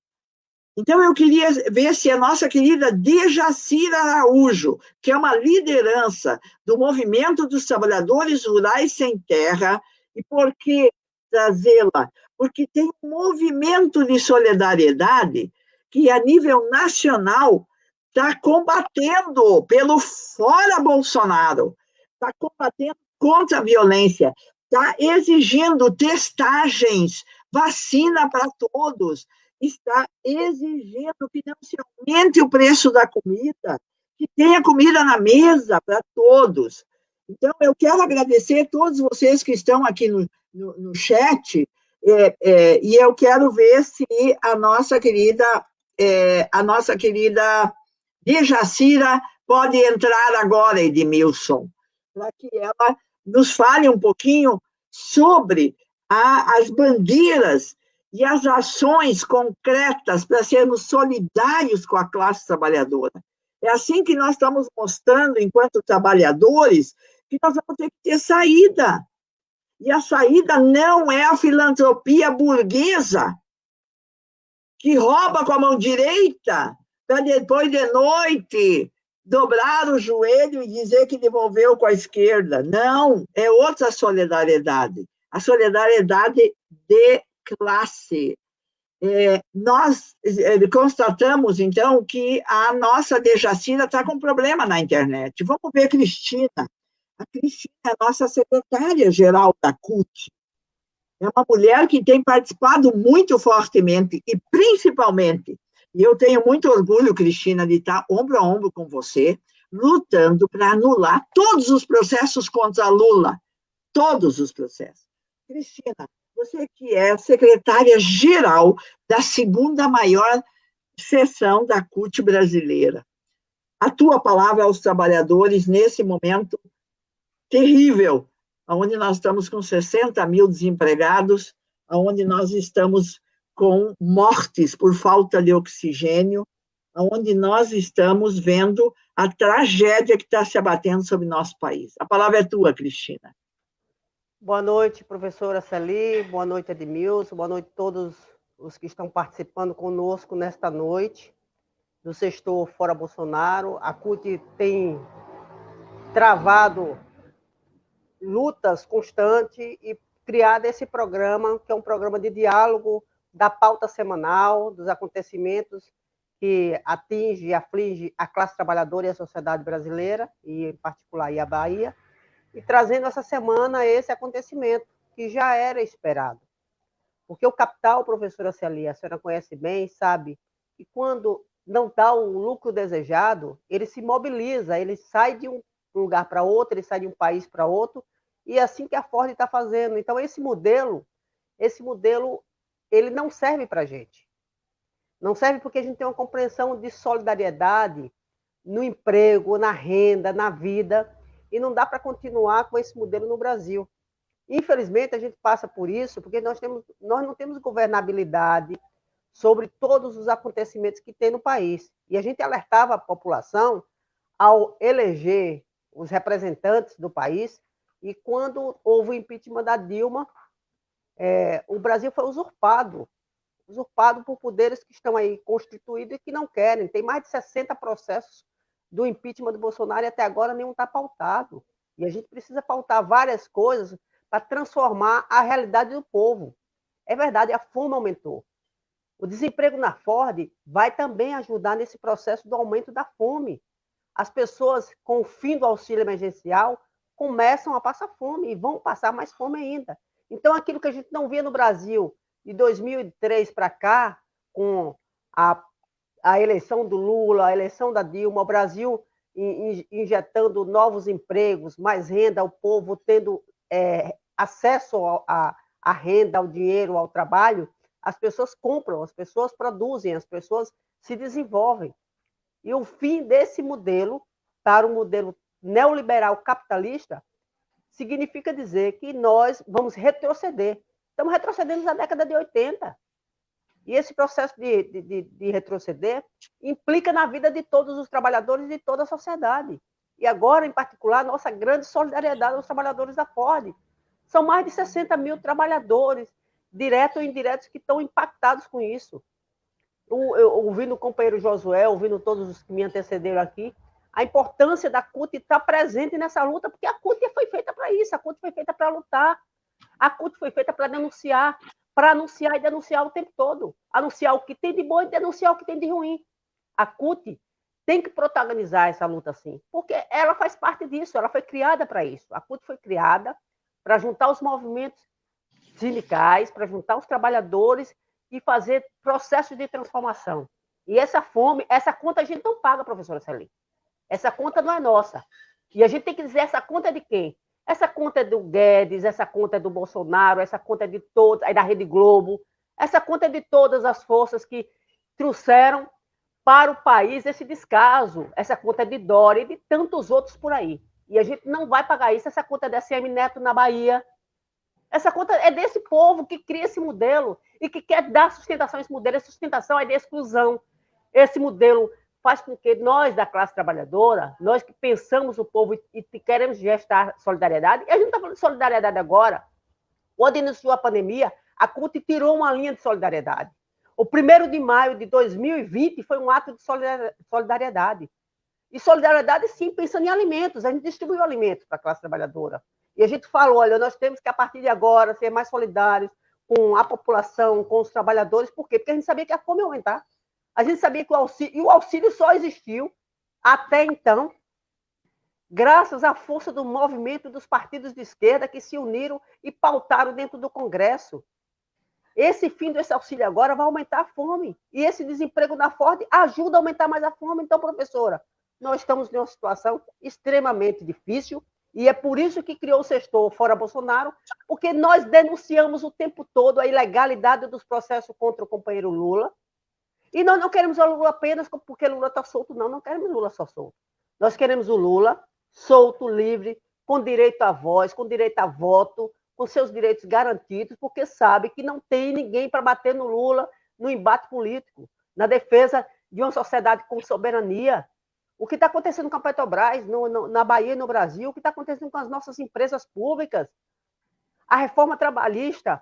Então, eu queria ver se a nossa querida Dejacira Araújo, que é uma liderança do movimento dos trabalhadores rurais sem terra, e por que trazê-la? Porque tem um movimento de solidariedade que, a nível nacional, está combatendo pelo fora Bolsonaro, está combatendo contra a violência, está exigindo testagens, vacina para todos, está exigindo que não se aumente o preço da comida, que tenha comida na mesa para todos. Então, eu quero agradecer a todos vocês que estão aqui no chat, e eu quero ver se a nossa querida Dejacira pode entrar agora, Edmilson, para que ela nos fale um pouquinho sobre as bandeiras e as ações concretas para sermos solidários com a classe trabalhadora. É assim que nós estamos mostrando, enquanto trabalhadores, que nós vamos ter que ter saída. E a saída não é a filantropia burguesa, que rouba com a mão direita, para depois de noite dobrar o joelho e dizer que devolveu com a esquerda. Não, é outra solidariedade. A solidariedade de classe. Nós constatamos, então, que a nossa Dejacira está com problema na internet. Vamos ver a Cristina. A Cristina é a nossa secretária-geral da CUT. É uma mulher que tem participado muito fortemente e, principalmente, e eu tenho muito orgulho, Cristina, de estar ombro a ombro com você, lutando para anular todos os processos contra Lula. Todos os processos. Cristina, você que é secretária-geral da segunda maior seção da CUT brasileira. A tua palavra aos trabalhadores nesse momento terrível, onde nós estamos com 60 mil desempregados, onde nós estamos com mortes por falta de oxigênio, onde nós estamos vendo a tragédia que está se abatendo sobre nosso país. A palavra é tua, Cristina. Boa noite, professora Celi, boa noite, Edmilson, boa noite a todos os que estão participando conosco nesta noite do Sextou Fora Bolsonaro. A CUT tem travado lutas constantes e criado esse programa, que é um programa de diálogo da pauta semanal, dos acontecimentos que atinge e aflige a classe trabalhadora e a sociedade brasileira, e em particular a Bahia, e trazendo essa semana esse acontecimento, que já era esperado. Porque o capital, professora Celi, a senhora conhece bem, sabe que quando não dá o lucro desejado, ele se mobiliza, ele sai de um lugar para outro, ele sai de um país para outro, e é assim que a Ford está fazendo. Então, esse modelo, ele não serve para a gente. Não serve porque a gente tem uma compreensão de solidariedade no emprego, na renda, na vida, e não dá para continuar com esse modelo no Brasil. Infelizmente, a gente passa por isso porque nós não temos governabilidade sobre todos os acontecimentos que tem no país. E a gente alertava a população ao eleger os representantes do país, e quando houve o impeachment da Dilma, o Brasil foi usurpado por poderes que estão aí constituídos e que não querem. Tem mais de 60 processos do impeachment do Bolsonaro e até agora nenhum está pautado. E a gente precisa pautar várias coisas para transformar a realidade do povo. É verdade, a fome aumentou. O desemprego na Ford vai também ajudar nesse processo do aumento da fome. As pessoas, com o fim do auxílio emergencial, começam a passar fome e vão passar mais fome ainda. Então, aquilo que a gente não via no Brasil de 2003 para cá, com a eleição do Lula, a eleição da Dilma, o Brasil injetando novos empregos, mais renda, o povo tendo acesso à renda, ao dinheiro, ao trabalho, as pessoas compram, as pessoas produzem, as pessoas se desenvolvem. E o fim desse modelo, para o modelo neoliberal capitalista, significa dizer que nós vamos retroceder. Estamos retrocedendo na década de 80. E esse processo de retroceder implica na vida de todos os trabalhadores e de toda a sociedade. E agora, em particular, nossa grande solidariedade aos trabalhadores da Ford. São mais de 60 mil trabalhadores, diretos ou indiretos, que estão impactados com isso. Ouvindo o companheiro Josué, ouvindo todos os que me antecederam aqui, a importância da CUT estar presente nessa luta, porque a CUT foi feita para isso, a CUT foi feita para lutar, a CUT foi feita para denunciar e denunciar o tempo todo. Anunciar o que tem de bom e denunciar o que tem de ruim. A CUT tem que protagonizar essa luta, sim, porque ela faz parte disso, ela foi criada para isso. A CUT foi criada para juntar os movimentos sindicais, para juntar os trabalhadores e fazer processos de transformação. E essa fome, essa conta a gente não paga, professora Celi. Essa conta não é nossa. E a gente tem que dizer, essa conta é de quem? Essa conta é do Guedes, essa conta é do Bolsonaro, essa conta é de todos, é da Rede Globo, essa conta é de todas as forças que trouxeram para o país esse descaso, essa conta é de Dória e de tantos outros por aí. E a gente não vai pagar isso, essa conta é da ACM Neto na Bahia, essa conta é desse povo que cria esse modelo e que quer dar sustentação a esse modelo, a sustentação é de exclusão. Esse modelo faz com que nós, da classe trabalhadora, nós que pensamos o povo e queremos gestar solidariedade, e a gente não está falando de solidariedade agora. Quando iniciou a pandemia, a CUT tirou uma linha de solidariedade. O 1º de maio de 2020 foi um ato de solidariedade. E solidariedade, sim, pensando em alimentos. A gente distribuiu alimentos para a classe trabalhadora. E a gente falou, olha, nós temos que, a partir de agora, ser mais solidários com a população, com os trabalhadores. Por quê? Porque a gente sabia que a fome ia aumentar. A gente sabia que o auxílio só existiu até então, graças à força do movimento dos partidos de esquerda que se uniram e pautaram dentro do Congresso. Esse fim desse auxílio agora vai aumentar a fome. E esse desemprego na Ford ajuda a aumentar mais a fome. Então, professora, nós estamos em uma situação extremamente difícil e é por isso que criou o Sextou Fora Bolsonaro, porque nós denunciamos o tempo todo a ilegalidade dos processos contra o companheiro Lula. E nós não queremos o Lula apenas porque Lula está solto, não queremos Lula só solto. Nós queremos o Lula solto, livre, com direito à voz, com direito a voto, com seus direitos garantidos, porque sabe que não tem ninguém para bater no Lula no embate político, na defesa de uma sociedade com soberania. O que está acontecendo com a Petrobras, na Bahia e no Brasil, o que está acontecendo com as nossas empresas públicas, a reforma trabalhista,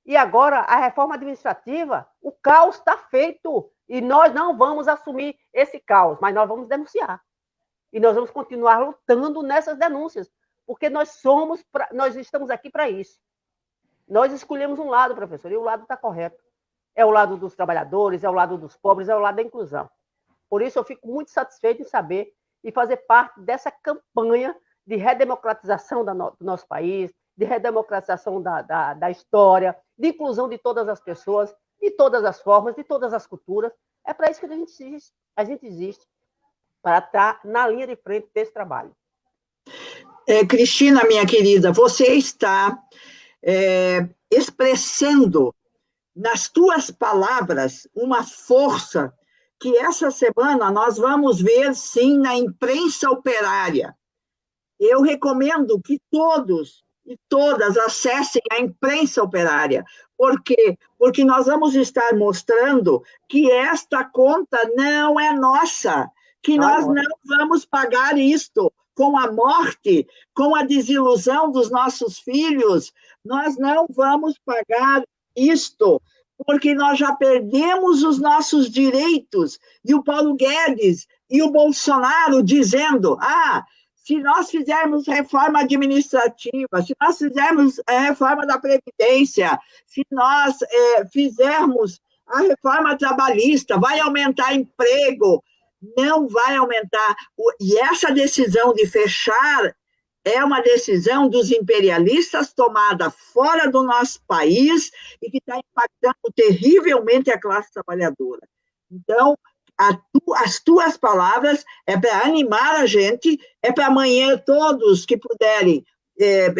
e agora a reforma administrativa, o caos está feito. E nós não vamos assumir esse caos, mas nós vamos denunciar. E nós vamos continuar lutando nessas denúncias, porque nós estamos aqui para isso. Nós escolhemos um lado, professor, e o lado está correto. É o lado dos trabalhadores, é o lado dos pobres, é o lado da inclusão. Por isso eu fico muito satisfeito em saber e fazer parte dessa campanha de redemocratização do nosso país, de redemocratização da história, de inclusão de todas as pessoas, de todas as formas, de todas as culturas. É para isso que a gente existe, para estar na linha de frente desse trabalho. Cristina, minha querida, você está expressando nas tuas palavras uma força que essa semana nós vamos ver, sim, na imprensa operária. Eu recomendo que todos e todas acessem a imprensa operária. Por quê? Porque nós vamos estar mostrando que esta conta não é nossa, que nós não vamos pagar isto com a morte, com a desilusão dos nossos filhos, nós não vamos pagar isto, porque nós já perdemos os nossos direitos. E o Paulo Guedes e o Bolsonaro dizendo, se nós fizermos reforma administrativa, se nós fizermos a reforma da Previdência, se nós fizermos a reforma trabalhista, vai aumentar emprego, não vai aumentar. E essa decisão de fechar é uma decisão dos imperialistas tomada fora do nosso país e que está impactando terrivelmente a classe trabalhadora. Então, as tuas palavras é para animar a gente, é para amanhã todos que puderem,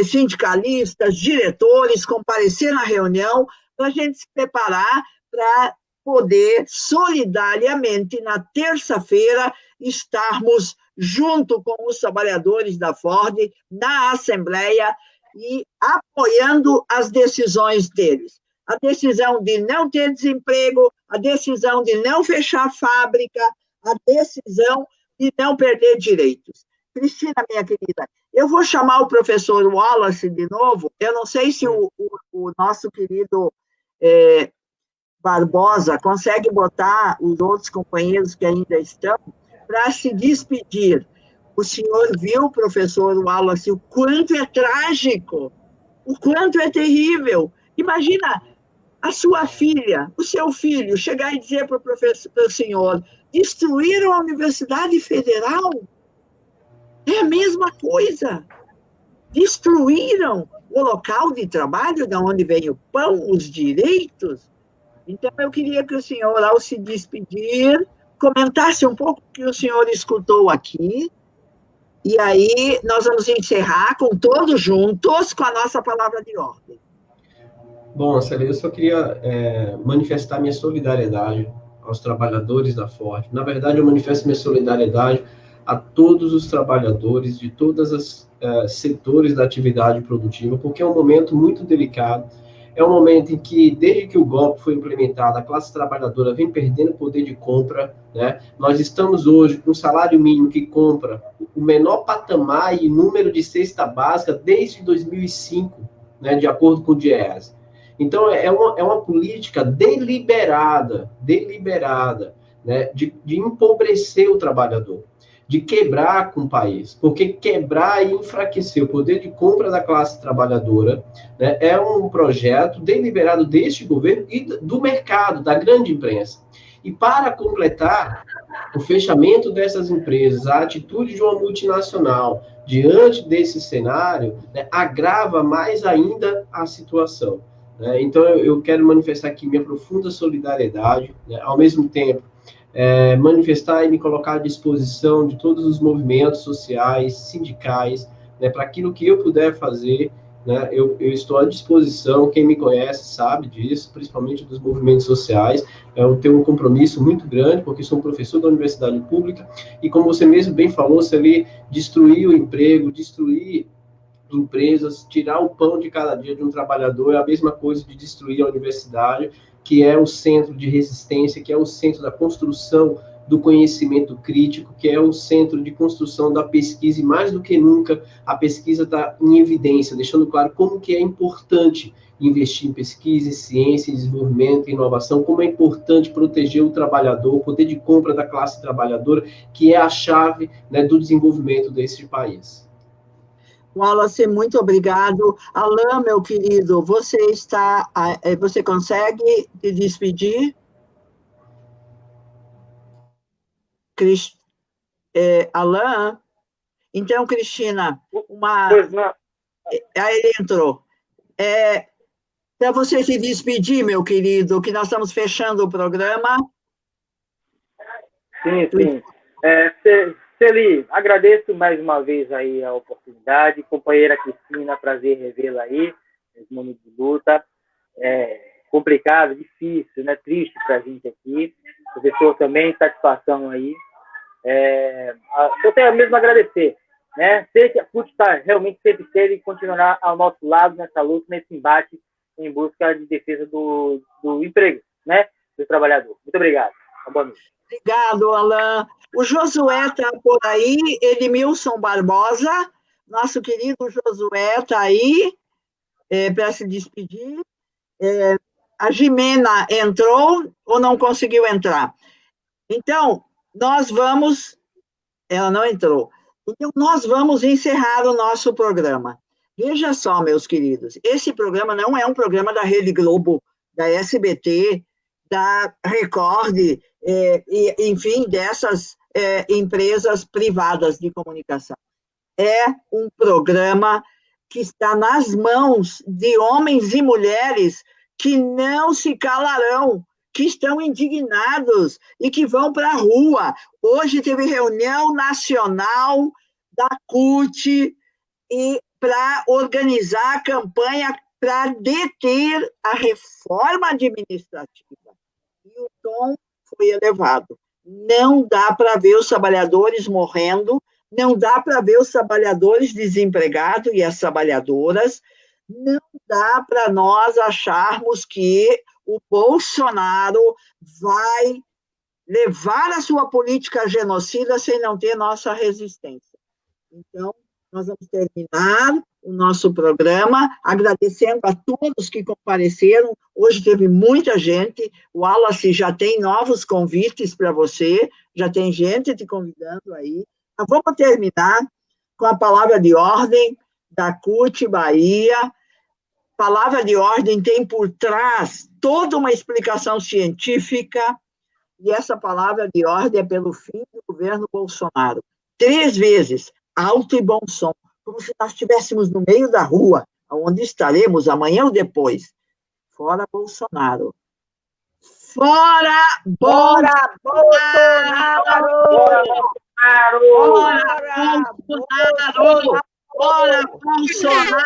sindicalistas, diretores, comparecer na reunião, para a gente se preparar para poder, solidariamente, na terça-feira, estarmos junto com os trabalhadores da Ford, na Assembleia, e apoiando as decisões deles. A decisão de não ter desemprego, a decisão de não fechar a fábrica, a decisão de não perder direitos. Cristina, minha querida, eu vou chamar o professor Wallace de novo, eu não sei se o nosso querido Barbosa consegue botar os outros companheiros que ainda estão para se despedir. O senhor viu, professor Wallace, o quanto é trágico, o quanto é terrível. Imagina a sua filha, o seu filho, chegar e dizer para o senhor, destruíram a Universidade Federal? É a mesma coisa. Destruíram o local de trabalho, de onde vem o pão, os direitos. Então, eu queria que o senhor, ao se despedir, comentasse um pouco o que o senhor escutou aqui, e aí nós vamos encerrar com todos juntos com a nossa palavra de ordem. Bom, Célia, eu só queria manifestar minha solidariedade aos trabalhadores da Ford. Na verdade, eu manifesto minha solidariedade a todos os trabalhadores de todos os setores da atividade produtiva, porque é um momento muito delicado. É um momento em que, desde que o golpe foi implementado, a classe trabalhadora vem perdendo poder de compra, né? Nós estamos hoje com um salário mínimo que compra o menor patamar e número de cesta básica desde 2005, né, de acordo com o DIEESE. Então, é uma política deliberada, né, de empobrecer o trabalhador, de quebrar com o país, porque quebrar e enfraquecer o poder de compra da classe trabalhadora, né, é um projeto deliberado deste governo e do mercado, da grande imprensa. E para completar o fechamento dessas empresas, a atitude de uma multinacional diante desse cenário, né, agrava mais ainda a situação. Né? Então, eu quero manifestar aqui minha profunda solidariedade, né, ao mesmo tempo, manifestar e me colocar à disposição de todos os movimentos sociais, sindicais, né, para aquilo que eu puder fazer, né, eu estou à disposição, quem me conhece sabe disso, principalmente dos movimentos sociais, eu tenho um compromisso muito grande, porque sou um professor da universidade pública, e como você mesmo bem falou, se ali destruir o emprego, destruir empresas, tirar o pão de cada dia de um trabalhador, é a mesma coisa de destruir a universidade, que é o centro de resistência, que é o centro da construção do conhecimento crítico, que é o centro de construção da pesquisa, e mais do que nunca, a pesquisa está em evidência, deixando claro como que é importante investir em pesquisa, em ciência, em desenvolvimento, em inovação, como é importante proteger o trabalhador, o poder de compra da classe trabalhadora, que é a chave, né, do desenvolvimento desse país. Wallace, muito obrigado. Alain, meu querido, você consegue se despedir? Alain? Então, Cristina, aí ele entrou. Para você se despedir, meu querido, que nós estamos fechando o programa. Sim. Celi, agradeço mais uma vez aí a oportunidade. Companheira Cristina, prazer revê-la aí, nesse momento de luta. Complicado, difícil, né? Triste para a gente aqui. Professor também, satisfação aí. Eu tenho mesmo a agradecer, né? Sei que a CUT realmente sempre esteve e continuará ao nosso lado nessa luta, nesse embate em busca de defesa do emprego, né? Do trabalhador. Muito obrigado. Uma boa noite. Obrigado, Alain. O Josué está por aí, Edmilson Barbosa, nosso querido Josué está aí, para se despedir. A Jimena entrou ou não conseguiu entrar? Então, ela não entrou. Então, nós vamos encerrar o nosso programa. Veja só, meus queridos, esse programa não é um programa da Rede Globo, da SBT, da Record, enfim, dessas empresas privadas de comunicação. É um programa que está nas mãos de homens e mulheres que não se calarão, que estão indignados e que vão para a rua. Hoje teve reunião nacional da CUT e para organizar a campanha para deter a reforma administrativa. E o tom foi elevado. Não dá para ver os trabalhadores morrendo, não dá para ver os trabalhadores desempregados e as trabalhadoras, não dá para nós acharmos que o Bolsonaro vai levar a sua política genocida sem não ter nossa resistência. Então, nós vamos terminar o nosso programa agradecendo a todos que compareceram. Hoje teve muita gente, o Wallace já tem novos convites para você, já tem gente te convidando aí. Mas vamos terminar com a palavra de ordem da CUT Bahia. Palavra de ordem tem por trás toda uma explicação científica, e essa palavra de ordem é pelo fim do governo Bolsonaro. 3 vezes, alto e bom som, como se nós estivéssemos no meio da rua, onde estaremos amanhã ou depois. Fora Bolsonaro. Fora Bolsonaro! Fora Bolsonaro! Fora Bolsonaro! Fora Bolsonaro!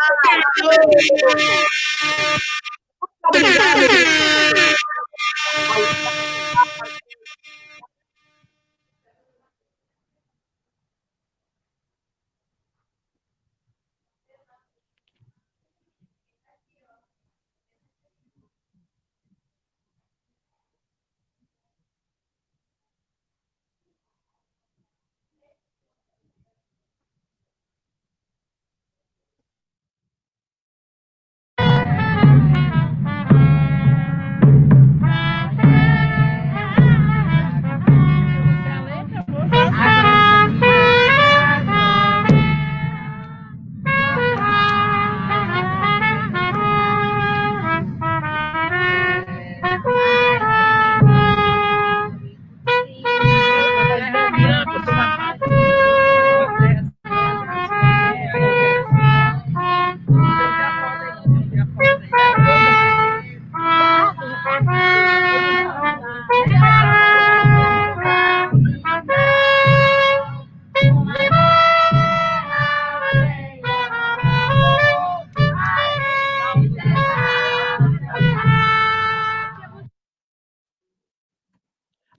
Obrigado.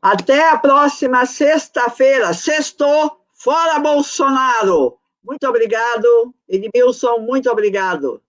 Até a próxima sexta-feira. Sextou, fora Bolsonaro. Muito obrigado. Edmilson, muito obrigado.